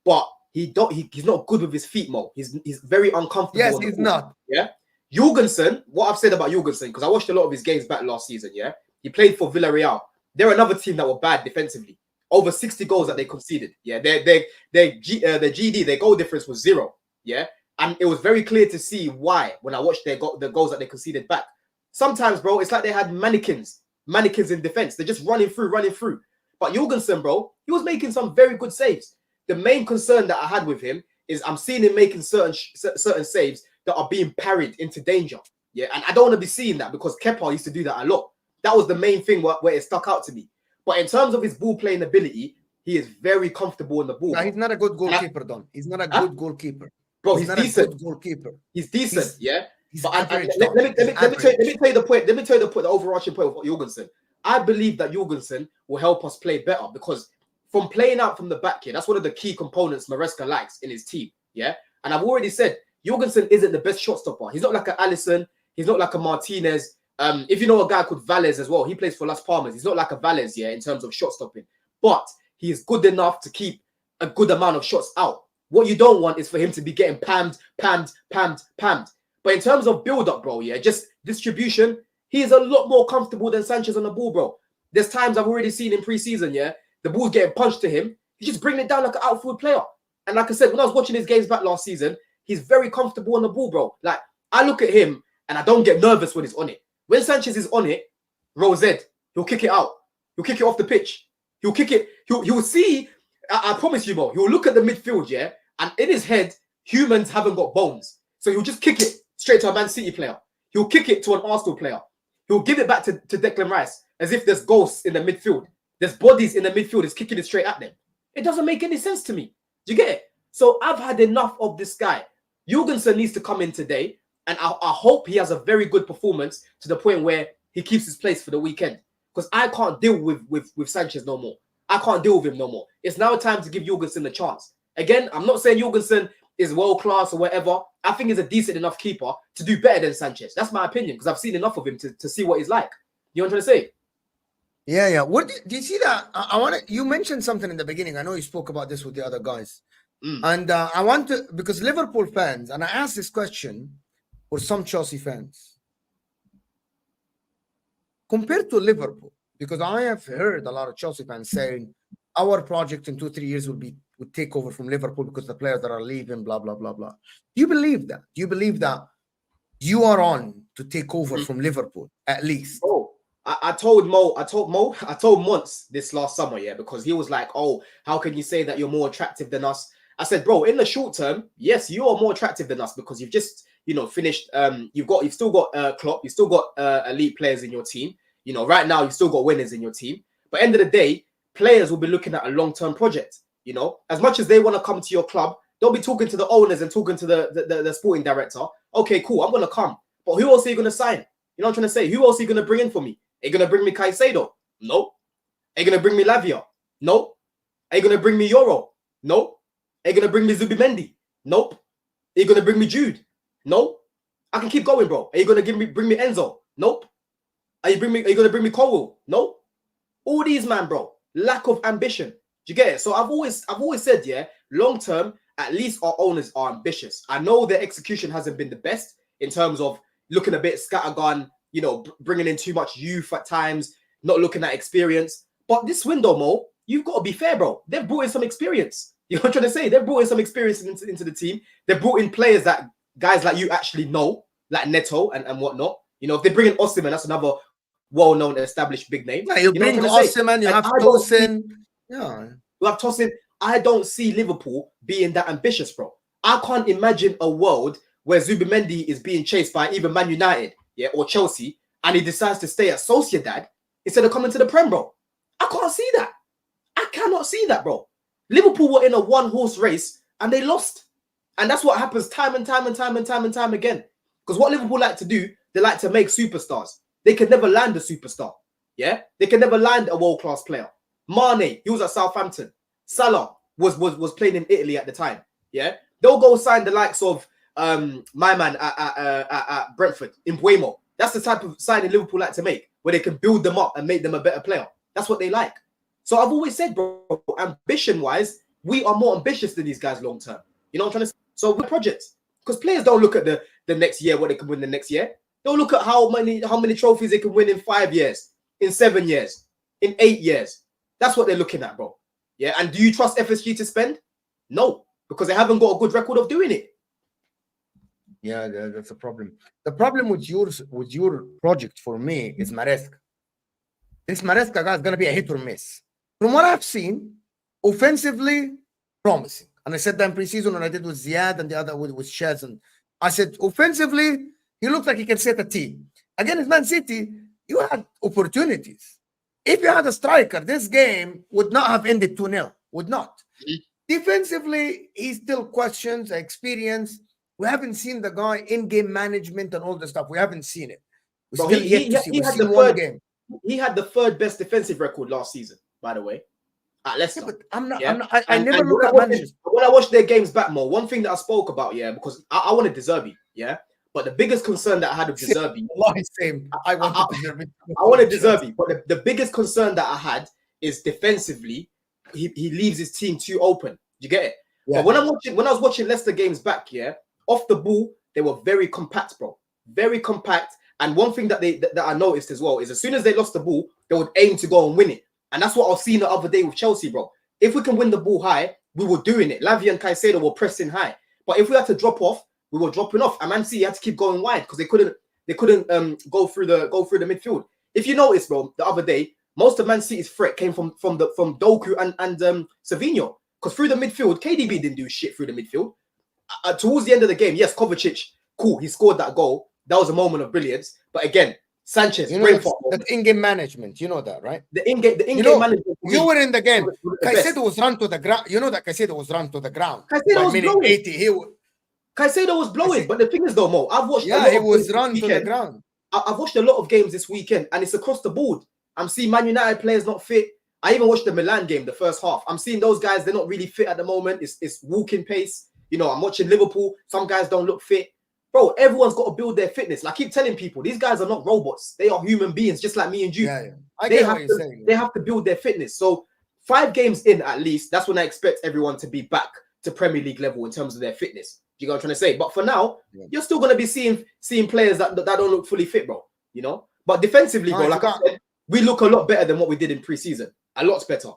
but he's not good with his feet, Mo. He's very uncomfortable. Yes, he's not. Yeah. Jorgensen, what I've said about Jorgensen, because I watched a lot of his games back last season, yeah? He played for Villarreal. They're another team that were bad defensively. Over 60 goals that they conceded. Yeah, their GD, their goal difference was 0. Yeah, and it was very clear to see why when I watched the goals that they conceded back. Sometimes, bro, it's like they had mannequins in defense. They're just running through. But Jorgensen, bro, he was making some very good saves. The main concern that I had with him is I'm seeing him making certain saves that are being parried into danger. Yeah, and I don't want to be seeing that because Kepa used to do that a lot. That was the main thing where it stuck out to me. But in terms of his ball playing ability, he is very comfortable in the ball. No, he's not a good goalkeeper, Don. He's not a good goalkeeper. Bro, he's decent. A good goalkeeper. He's decent, yeah. But let me tell you the point. Let me tell you the overarching point of Jorgensen. I believe that Jorgensen will help us play better because from playing out from the back here, that's one of the key components Maresca likes in his team. Yeah, and I've already said Jorgensen isn't the best shot stopper. He's not like an Alisson. He's not like a Martinez. If you know a guy called Valles as well, he plays for Las Palmas. He's not like a Valles, yeah, in terms of shot stopping, but he is good enough to keep a good amount of shots out. What you don't want is for him to be getting pammed. But in terms of build-up, bro, yeah, just distribution, he is a lot more comfortable than Sanchez on the ball, bro. There's times I've already seen in pre-season, yeah, the ball's getting punched to him. He's just bringing it down like an outfield player. And like I said, when I was watching his games back last season, he's very comfortable on the ball, bro. Like, I look at him and I don't get nervous when he's on it. When Sanchez is on it, Rosette, he'll kick it out. He'll kick it off the pitch. He'll kick it. He'll see, I promise you, bro, he'll look at the midfield, yeah, and in his head, humans haven't got bones. So he'll just kick it straight to a Man City player. He'll kick it to an Arsenal player. He'll give it back to Declan Rice as if there's ghosts in the midfield. There's bodies in the midfield. He's kicking it straight at them. It doesn't make any sense to me. Do you get it? So I've had enough of this guy. Jorgensen needs to come in today, and I hope he has a very good performance to the point where he keeps his place for the weekend. Because I can't deal with Sanchez no more. I can't deal with him no more. It's now time to give Jorgensen a chance. Again, I'm not saying Jorgensen is world-class or whatever. I think he's a decent enough keeper to do better than Sanchez. That's my opinion, because I've seen enough of him to see what he's like. You know what I'm trying to say? Yeah. What do you see that? You mentioned something in the beginning. I know you spoke about this with the other guys. And I want to, because Liverpool fans, and I asked this question for some Chelsea fans. compared to Liverpool, because I have heard a lot of Chelsea fans saying our project in 2-3 years would take over from Liverpool because the players that are leaving, blah blah blah blah. Do you believe that? Do you believe that you are on to take over from Liverpool at least? Oh, I told Mons this last summer, yeah, because he was like, "Oh, how can you say that you're more attractive than us?" I said, "Bro, in the short term, yes, you are more attractive than us because you've just, finished. You've still got Klopp, you've still got elite players in your team. Right now you've still got winners in your team. But end of the day, players will be looking at a long-term project. As much as they want to come to your club, they'll be talking to the owners and talking to the sporting director. Okay, cool, I'm gonna come, but who else are you gonna sign? You know what I'm trying to say? Who else are you gonna bring in for me? Are you gonna bring me Caicedo? Nope. Are you gonna bring me Lavia? Nope. Are you gonna bring me Euro? Nope. Are you gonna bring me Zubimendi? Nope. Are you gonna bring me Jude? Nope. I can keep going, bro. Are you gonna bring me Enzo? Nope. Are you gonna bring me Colwell? Nope. All these, man, bro. Lack of ambition. Do you get it? So I've always said, yeah, long term, at least our owners are ambitious. I know their execution hasn't been the best in terms of looking a bit scattergun, bringing in too much youth at times, not looking at experience. But this window, Mo, you've got to be fair, bro. They've brought in some experience. You know what I'm trying to say? They've brought in some experience into the team. They've brought in players that guys like you actually know, like Neto and whatnot. If they bring in Osimhen, that's another well-known, established big name. Yeah, you bring Osimhen, you have Tosin. Yeah. You have Tosin. I don't see Liverpool being that ambitious, bro. I can't imagine a world where Zubimendi is being chased by either Man United, yeah, or Chelsea, and he decides to stay at Sociedad instead of coming to the Prem, bro. I can't see that. I cannot see that, bro. Liverpool were in a one-horse race and they lost. And that's what happens time and time again. Because what Liverpool like to do, they like to make superstars. They can never land a superstar. Yeah? They can never land a world-class player. Mane, he was at Southampton. Salah was playing in Italy at the time. Yeah? They'll go sign the likes of my man at Brentford, in Mbuemo. That's the type of signing Liverpool like to make, where they can build them up and make them a better player. That's what they like. So I've always said, bro, ambition-wise, we are more ambitious than these guys long-term. You know what I'm trying to say? So we're projects. Because players don't look at the next year, what they can win the next year. They'll look at how many trophies they can win in 5 years, in 7 years, in 8 years. That's what they're looking at, bro. Yeah, and do you trust FSG to spend? No, because they haven't got a good record of doing it. Yeah, that's a problem. The problem with your project for me is Maresca. This Maresca guy is gonna be a hit or miss. From what I've seen, offensively promising. And I said that in preseason when I did with Ziad and the other with Shaz. And I said, offensively, he looks like he can set a team. Against Man City, you had opportunities. If you had a striker, this game would not have ended 2-0. Would not. Defensively, he still questions experience. We haven't seen the guy in-game management and all the stuff. We haven't seen it. We Bro, still yet to see. We've seen one game. He had the third best defensive record last season, by the way, at Leicester. Yeah, but I never look at managers. When I watched their games back more, one thing that I spoke about, yeah, because I wanted De Zerbi, yeah, but the biggest concern that I had of De Zerbi, I wanted De Zerbi, but the biggest concern that I had is defensively, he leaves his team too open. You get it? Yeah. But when I was watching Leicester games back, yeah, off the ball, they were very compact, bro, very compact. And one thing that I noticed as well is as soon as they lost the ball, they would aim to go and win it. And that's what I was seeing the other day with Chelsea, bro. If we can win the ball high, we were doing it. Lavia and Caicedo were pressing high. But if we had to drop off, we were dropping off. And Man City had to keep going wide because they couldn't go through the midfield. If you notice, bro, the other day, most of Man City's threat came from Doku and Savinho. Because through the midfield, KDB didn't do shit through the midfield. Towards the end of the game, yes, Kovacic, cool, he scored that goal. That was a moment of brilliance. But again, Sanchez, that in-game management, you know that, right? The in-game management. You were in the game. Caicedo was run to the ground. You know that Caicedo was run to the ground. Caicedo was blowing. 80, Caicedo was blowing. But the thing is, though, Mo, I've watched. Yeah, he was run to the ground. I've watched a lot of games this weekend, and it's across the board. I'm seeing Man United players not fit. I even watched the Milan game, the first half. I'm seeing those guys; they're not really fit at the moment. It's walking pace. I'm watching Liverpool. Some guys don't look fit. Bro, everyone's got to build their fitness. And I keep telling people, these guys are not robots. They are human beings, just like me and you. Yeah. I get what you're saying. They have to build their fitness. So 5 games in, at least, that's when I expect everyone to be back to Premier League level in terms of their fitness. Do you know what I'm trying to say? But for now, you're still going to be seeing players that don't look fully fit, bro. But defensively, bro, Nice, like I said, we look a lot better than what we did in pre-season. A lot better.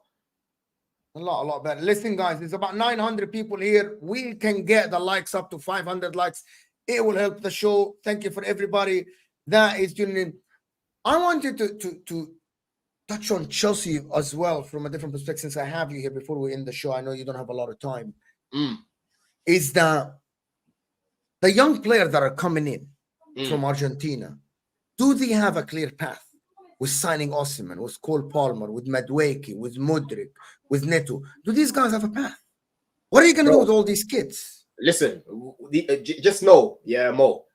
A lot better. Listen, guys, there's about 900 people here. We can get the likes up to 500 likes. It will help the show. Thank you for everybody that is tuning in. I wanted to touch on Chelsea as well from a different perspective, since I have you here before we end the show. I know you don't have a lot of time. Is that the young players that are coming in from Argentina, do they have a clear path with signing Osimhen, with Cole Palmer, with Madueke, with Mudryk, with Neto? Do these guys have a path? What are you going to do with all these kids? Listen, just know, Mo,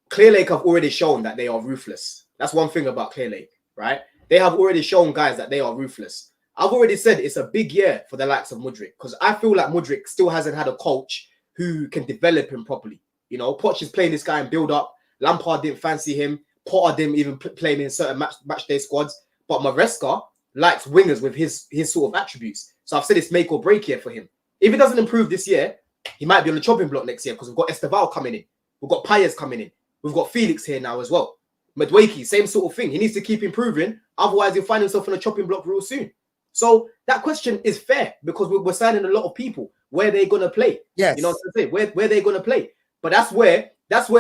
Clear Lake have already shown that they are ruthless. That's one thing about Clear Lake, right? They have already shown guys that they are ruthless. I've already said it's a big year for the likes of Mudryk, because I feel like Mudryk still hasn't had a coach who can develop him properly. You know, Poch is playing this guy and build up. Lampard didn't fancy him. Potter didn't even play him in certain match day squads. But Maresca likes wingers with his sort of attributes. So I've said it's make or break here for him. If he doesn't improve this year, he might be on the chopping block next year, because we've got Esteval coming in. We've got Payet coming in. We've got Felix here now as well. Madueke, same sort of thing. He needs to keep improving. Otherwise, he'll find himself on a chopping block real soon. So that question is fair, because we're signing a lot of people. Where they're going to play. Yes. You know what I'm saying? Where they're going to play. But that's where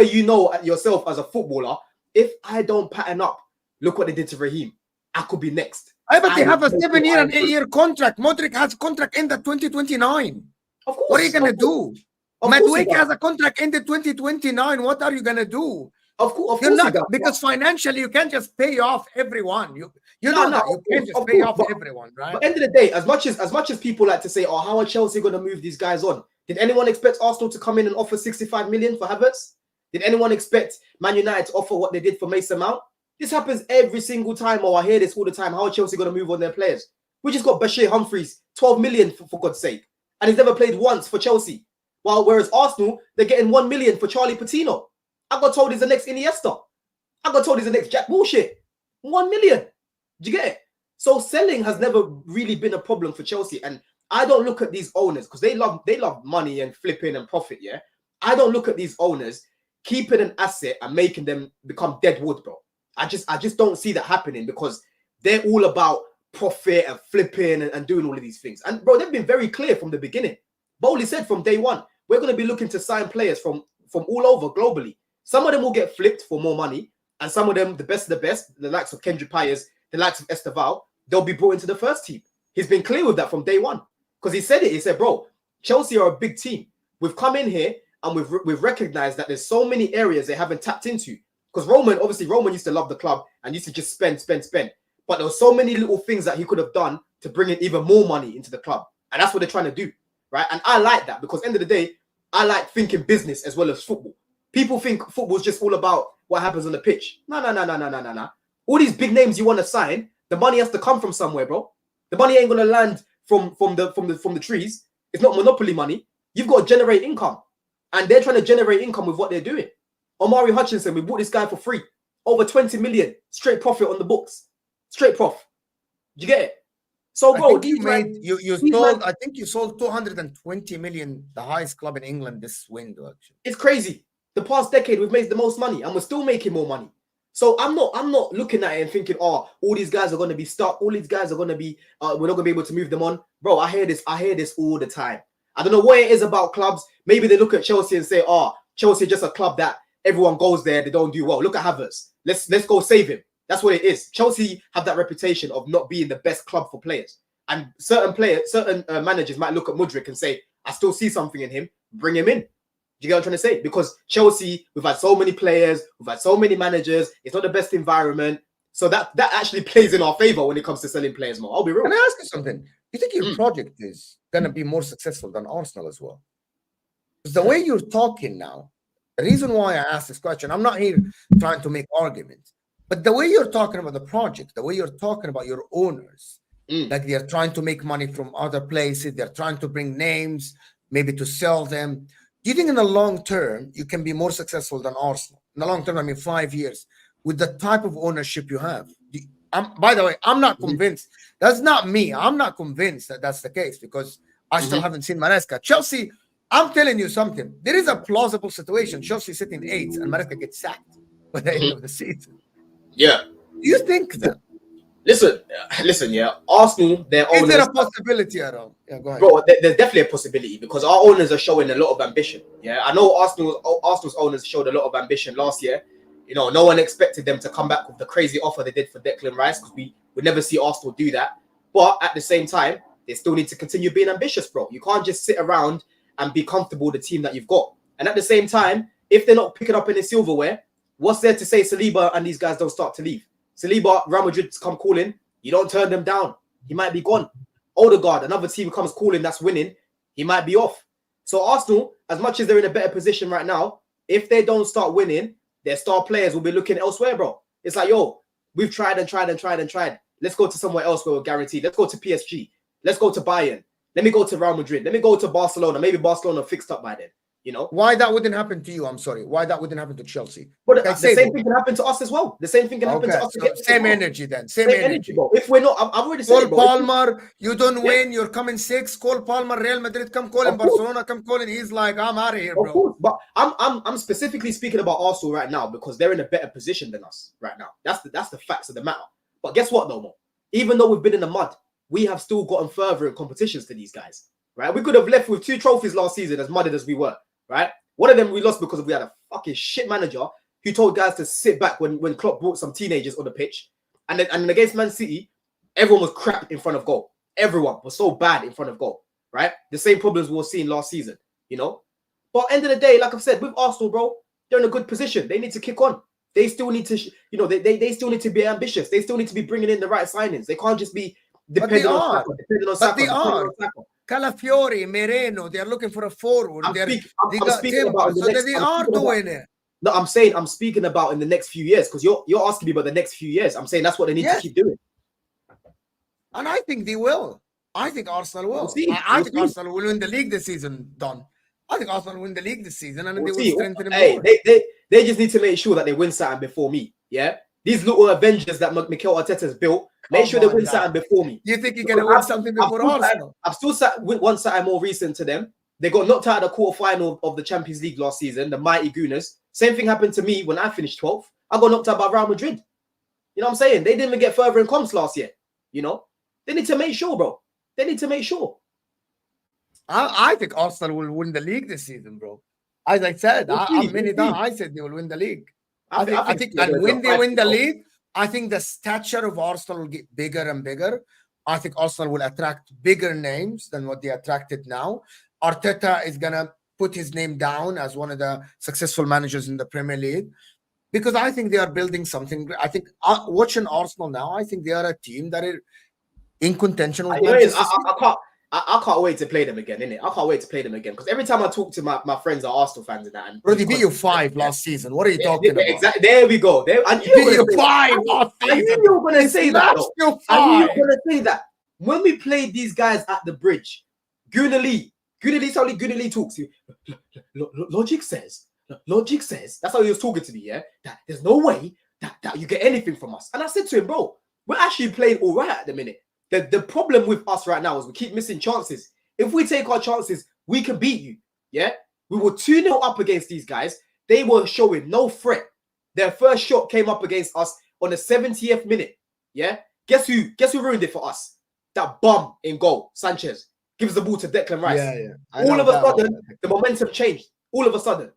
you know yourself as a footballer, if I don't pattern up, look what they did to Raheem. I could be next. But they have a 7-year and 8-year contract. Modric has a contract ended 2029. Of course. What are you going to do? Madueke has a contract ended 2029. What are you going to do? Of course, you're not, because financially you can't just pay off everyone. You can't just pay off everyone, right? But at the end of the day, as much as people like to say, oh, how are Chelsea going to move these guys on? Did anyone expect Arsenal to come in and offer 65 million for Havertz? Did anyone expect Man United to offer what they did for Mason Mount? This happens every single time. Oh, I hear this all the time. How are Chelsea going to move on their players? We just got Bashir Humphries, 12 million for God's sake, and he's never played once for Chelsea. Whereas Arsenal, they're getting 1 million for Charlie Patino. I got told he's the next Iniesta. I got told he's the next Jack Bullshit. 1 million. Do you get it? So selling has never really been a problem for Chelsea. And I don't look at these owners, because they love money and flipping and profit, yeah? I don't look at these owners keeping an asset and making them become dead wood, bro. I just don't see that happening, because they're all about profit and flipping and doing all of these things. And, bro, they've been very clear from the beginning. Bowley said from day one, we're going to be looking to sign players from all over globally. Some of them will get flipped for more money, and some of them, the best of the best, the likes of Kendrick Payet, the likes of Esteval, they'll be brought into the first team. He's been clear with that from day one, because he said it. He said, bro, Chelsea are a big team. We've come in here and we've recognized that there's so many areas they haven't tapped into. Because Roman used to love the club and used to just spend. But there were so many little things that he could have done to bring in even more money into the club. And that's what they're trying to do, right? And I like that, because at the end of the day, I like thinking business as well as football. People think football is just all about what happens on the pitch. No. All these big names you want to sign, the money has to come from somewhere, bro. The money ain't gonna land from the trees. It's not monopoly money. You've got to generate income, and they're trying to generate income with what they're doing. Omari Hutchinson, we bought this guy for free, over 20 million straight profit on the books, straight prof. Do you get it? So, bro, I think you sold 220 million, the highest club in England this window. Actually, it's crazy. The past decade, we've made the most money, and we're still making more money. So I'm not looking at it and thinking, oh, all these guys are going to be stuck. All these guys are going to be, we're not going to be able to move them on. Bro, I hear this all the time. I don't know what it is about clubs. Maybe they look at Chelsea and say, oh, Chelsea is just a club that everyone goes there, they don't do well. Look at Havertz. Let's go save him. That's what it is. Chelsea have that reputation of not being the best club for players. And certain managers might look at Mudryk and say, I still see something in him. Bring him in. Do you get what I'm trying to say? Because Chelsea, we've had so many players, we've had so many managers. It's not the best environment. So that actually plays in our favor when it comes to selling players more. I'll be real. Can I ask you something? You think your project is going to be more successful than Arsenal as well? Because the way you're talking now, the reason why I asked this question, I'm not here trying to make arguments, but the way you're talking about the project, the way you're talking about your owners, like they're trying to make money from other places, they're trying to bring names, maybe to sell them. Do you think in the long term, you can be more successful than Arsenal? In the long term, I mean 5 years, with the type of ownership you have. By the way, I'm not convinced. That's not me. I'm not convinced that that's the case, because I still haven't seen Maresca. Chelsea, I'm telling you something. There is a plausible situation. Chelsea sitting 8th and Maresca gets sacked by the end of the season. Yeah. Do you think that? Listen, yeah. Arsenal, their Is owners. there a possibility at all? Yeah, go ahead. Bro, there's definitely a possibility because our owners are showing a lot of ambition. Yeah, I know Arsenal's owners showed a lot of ambition last year. You know, no one expected them to come back with the crazy offer they did for Declan Rice because we would never see Arsenal do that. But at the same time, they still need to continue being ambitious, bro. You can't just sit around and be comfortable with the team that you've got. And at the same time, if they're not picking up any silverware, what's there to say Saliba and these guys don't start to leave? Saliba, Real Madrid's come calling. You don't turn them down. He might be gone. Odegaard, another team comes calling that's winning, he might be off. So Arsenal, as much as they're in a better position right now, if they don't start winning, their star players will be looking elsewhere, bro. It's like, yo, we've tried and tried and tried and tried. Let's go to somewhere else where we're guaranteed. Let's go to PSG. Let's go to Bayern. Let me go to Real Madrid. Let me go to Barcelona. Maybe Barcelona fixed up by then, you know? Why that wouldn't happen to you? I'm sorry. Why that wouldn't happen to Chelsea? But the same thing can happen to us as well. The same thing can happen to us. So same energy then. Same energy. Bro. If we're not, I've already said Cole Palmer, you don't win, you're coming sixth. Cole Palmer, Real Madrid come calling, Barcelona come calling. He's like, I'm out of here, bro. Of course, but I'm specifically speaking about Arsenal right now because they're in a better position than us right now. That's the facts of the matter. But guess what, though, Mo? Even though we've been in the mud, we have still gotten further in competitions to these guys, right? We could have left with 2 trophies last season, as mudded as we were, right? One of them we lost because we had a fucking shit manager who told guys to sit back when Klopp brought some teenagers on the pitch. And then against Man City, everyone was crap in front of goal. Everyone was so bad in front of goal, right? The same problems we were seeing last season, you know? But at the end of the day, like I've said, with Arsenal, bro, they're in a good position. They need to kick on. They still need to, you know, they still need to be ambitious. They still need to be bringing in the right signings. They can't just be depending on Saka. But they are. Calafiori, Merino, they're looking for a forward. I'm speaking about they are doing it. No, I'm speaking about in the next few years because you're asking me about the next few years. I'm saying that's what they need to keep doing. And I think they will. I think Arsenal will. I think Arsenal will win the league this season, Don. I think Arsenal will win the league this season and they will strengthen it more. They just need to make sure that they win something before me. Yeah? These little Avengers that Mikel Arteta has built, make sure they win something before me. You think you're going to win something before Arsenal? I've still won something more recent to them. They got knocked out of the quarterfinal of the Champions League last season, the mighty Gooners. Same thing happened to me when I finished 12th. I got knocked out by Real Madrid. You know what I'm saying? They didn't even get further in comps last year. You know? They need to make sure, bro. They need to make sure. I think Arsenal will win the league this season, bro. As I said, I said they will win the league. I think and when they win the league, I think the stature of Arsenal will get bigger and bigger. I think Arsenal will attract bigger names than what they attracted now. Arteta is going to put his name down as one of the successful managers in the Premier League because I think they are building something. I think watching Arsenal now, I think they are a team that are in contention with Manchester City. I can't wait to play them again, innit? I can't wait to play them again because every time I talk to my friends are Arsenal fans and that. And bro, they beat you 5 last season. What are you talking about? Exactly. There we go. I beat you 5 last season. I knew you were going to say that. I knew you were going to say that. When we played these guys at the bridge, Gunnar Lee talks. Logic says, that's how he was talking to me, yeah? That there's no way that you get anything from us. And I said to him, bro, we're actually playing all right at the minute. The problem with us right now is we keep missing chances. If we take our chances, we can beat you. Yeah, we were 2-0 up against these guys. They were showing no threat. Their first shot came up against us on the 70th minute. Yeah, guess who ruined it for us? That bum in goal, Sanchez, gives the ball to Declan Rice. Yeah. All of a sudden, the momentum changed. All of a sudden,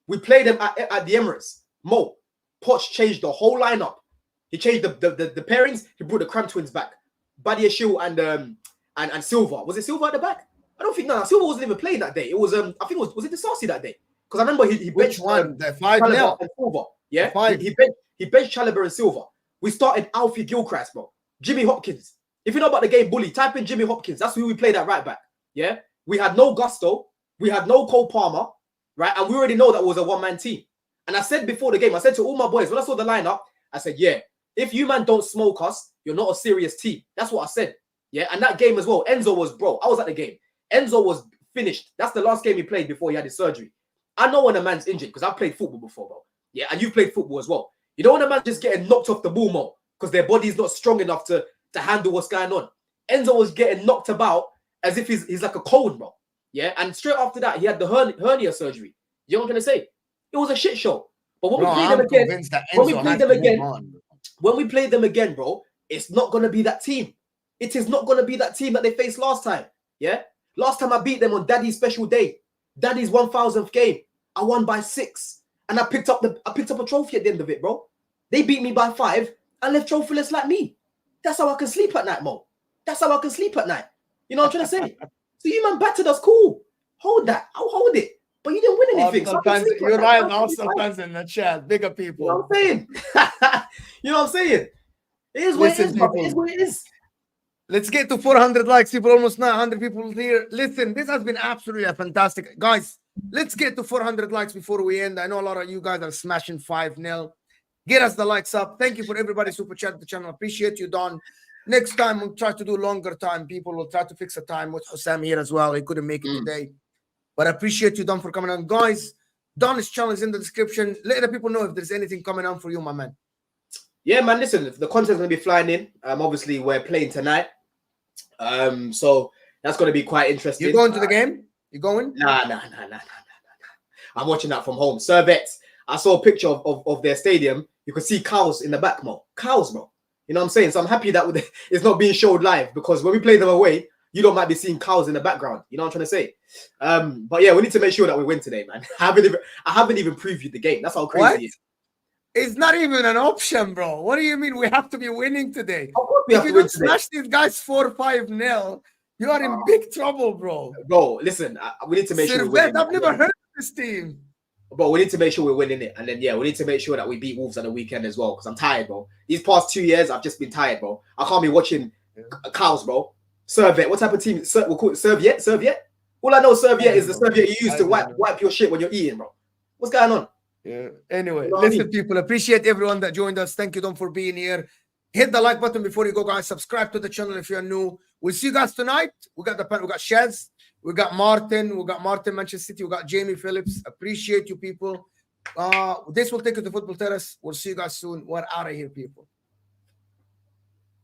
we played them at the Emirates. Poch changed the whole lineup. He changed the pairings. He brought the Cram twins back. Badiashile and Silva. Was it Silva at the back? I don't think Silva wasn't even playing that day. It was I think it was it Disasi that day? Because I remember he benched the 5-0 and Silva. Yeah, he benched Chalobah and Silva. We started Alfie Gilchrist, bro. Jimmy Hopkins. If you know about the game Bully, type in Jimmy Hopkins. That's who we played at right back. Yeah, we had no Gusto, we had no Cole Palmer, right? And we already know that was a one-man team. And I said before the game, I said to all my boys when I saw the lineup, I said, yeah, if you man don't smoke us, you're not a serious team. That's what I said. Yeah, and that game as well. Enzo was, bro, I was at the game. Enzo was finished. That's the last game he played before he had his surgery. I know when a man's injured because I've played football before, bro. Yeah, and you've played football as well. You know when a man's just getting knocked off the ball more because their body's not strong enough to handle what's going on. Enzo was getting knocked about as if he's like a cold, bro. Yeah, and straight after that, he had the hernia surgery. You know what I'm going to say? It was a shit show. But when we played them again, when we play them again, bro, it's not going to be that team. It is not going to be that team that they faced last time. Yeah? Last time I beat them on Daddy's special day. Daddy's 1000th game. I won by 6. And I picked up a trophy at the end of it, bro. They beat me by 5 and left trophyless like me. That's how I can sleep at night, Mo. That's how I can sleep at night. You know what I'm trying to say? So you man battered us, cool. Hold that. I'll hold it. But you didn't win anything. So you're right, Arsenal fans in the chat. Bigger people. You know what I'm saying? You know what I'm saying? It is what it is, bro. It is what it is. Let's get to 400 likes, people. Almost 900 people here. Listen, this has been absolutely fantastic. Guys, let's get to 400 likes before we end. I know a lot of you guys are smashing 5-0. Get us the likes up. Thank you for everybody super chat the channel. Appreciate you, Don. Next time, we'll try to do longer time. People will try to fix a time with HUSAM here as well. He couldn't make it today. But I appreciate you, Don, for coming on. Guys, Don's channel is in the description. Let the people know if there's anything coming on for you, my man. Yeah, man, listen, the content's going to be flying in. Obviously, we're playing tonight. So that's going to be quite interesting. You going to the game? You going? Nah. I'm watching that from home. Servettes. I saw a picture of their stadium. You could see cows in the back, Mo. Cows, bro. You know what I'm saying? So I'm happy that it's not being showed live, because when we play them away, you don't might be seeing cows in the background. You know what I'm trying to say? But yeah, we need to make sure that we win today, man. I haven't even previewed the game. That's how crazy it is. It's not even an option, bro. What do you mean we have to be winning today? Of course we have to win today. If you don't smash these guys 4-5-0, you are in big trouble, bro. Bro, listen, we need to make sure we're winning. I've never heard of this team. But we need to make sure we're winning it. And then, yeah, we need to make sure that we beat Wolves on the weekend as well, because I'm tired, bro. These past 2 years, I've just been tired, bro. I can't be watching cows, bro. Serviette. What type of team? We'll call it Serviette? Serviette? All I know Serviette is the Serviette you use to wipe your shit when you're eating, bro. What's going on? Yeah. Anyway, listen, people, appreciate everyone that joined us. Thank you, Don, for being here. Hit the like button before you go, guys. Subscribe to the channel if you're new. We'll see you guys tonight. We got Shaz. We got Martin. We got Martin Manchester City. We got Jamie Phillips. Appreciate you, people. This will take you to Football Terrace. We'll see you guys soon. We're out of here, people.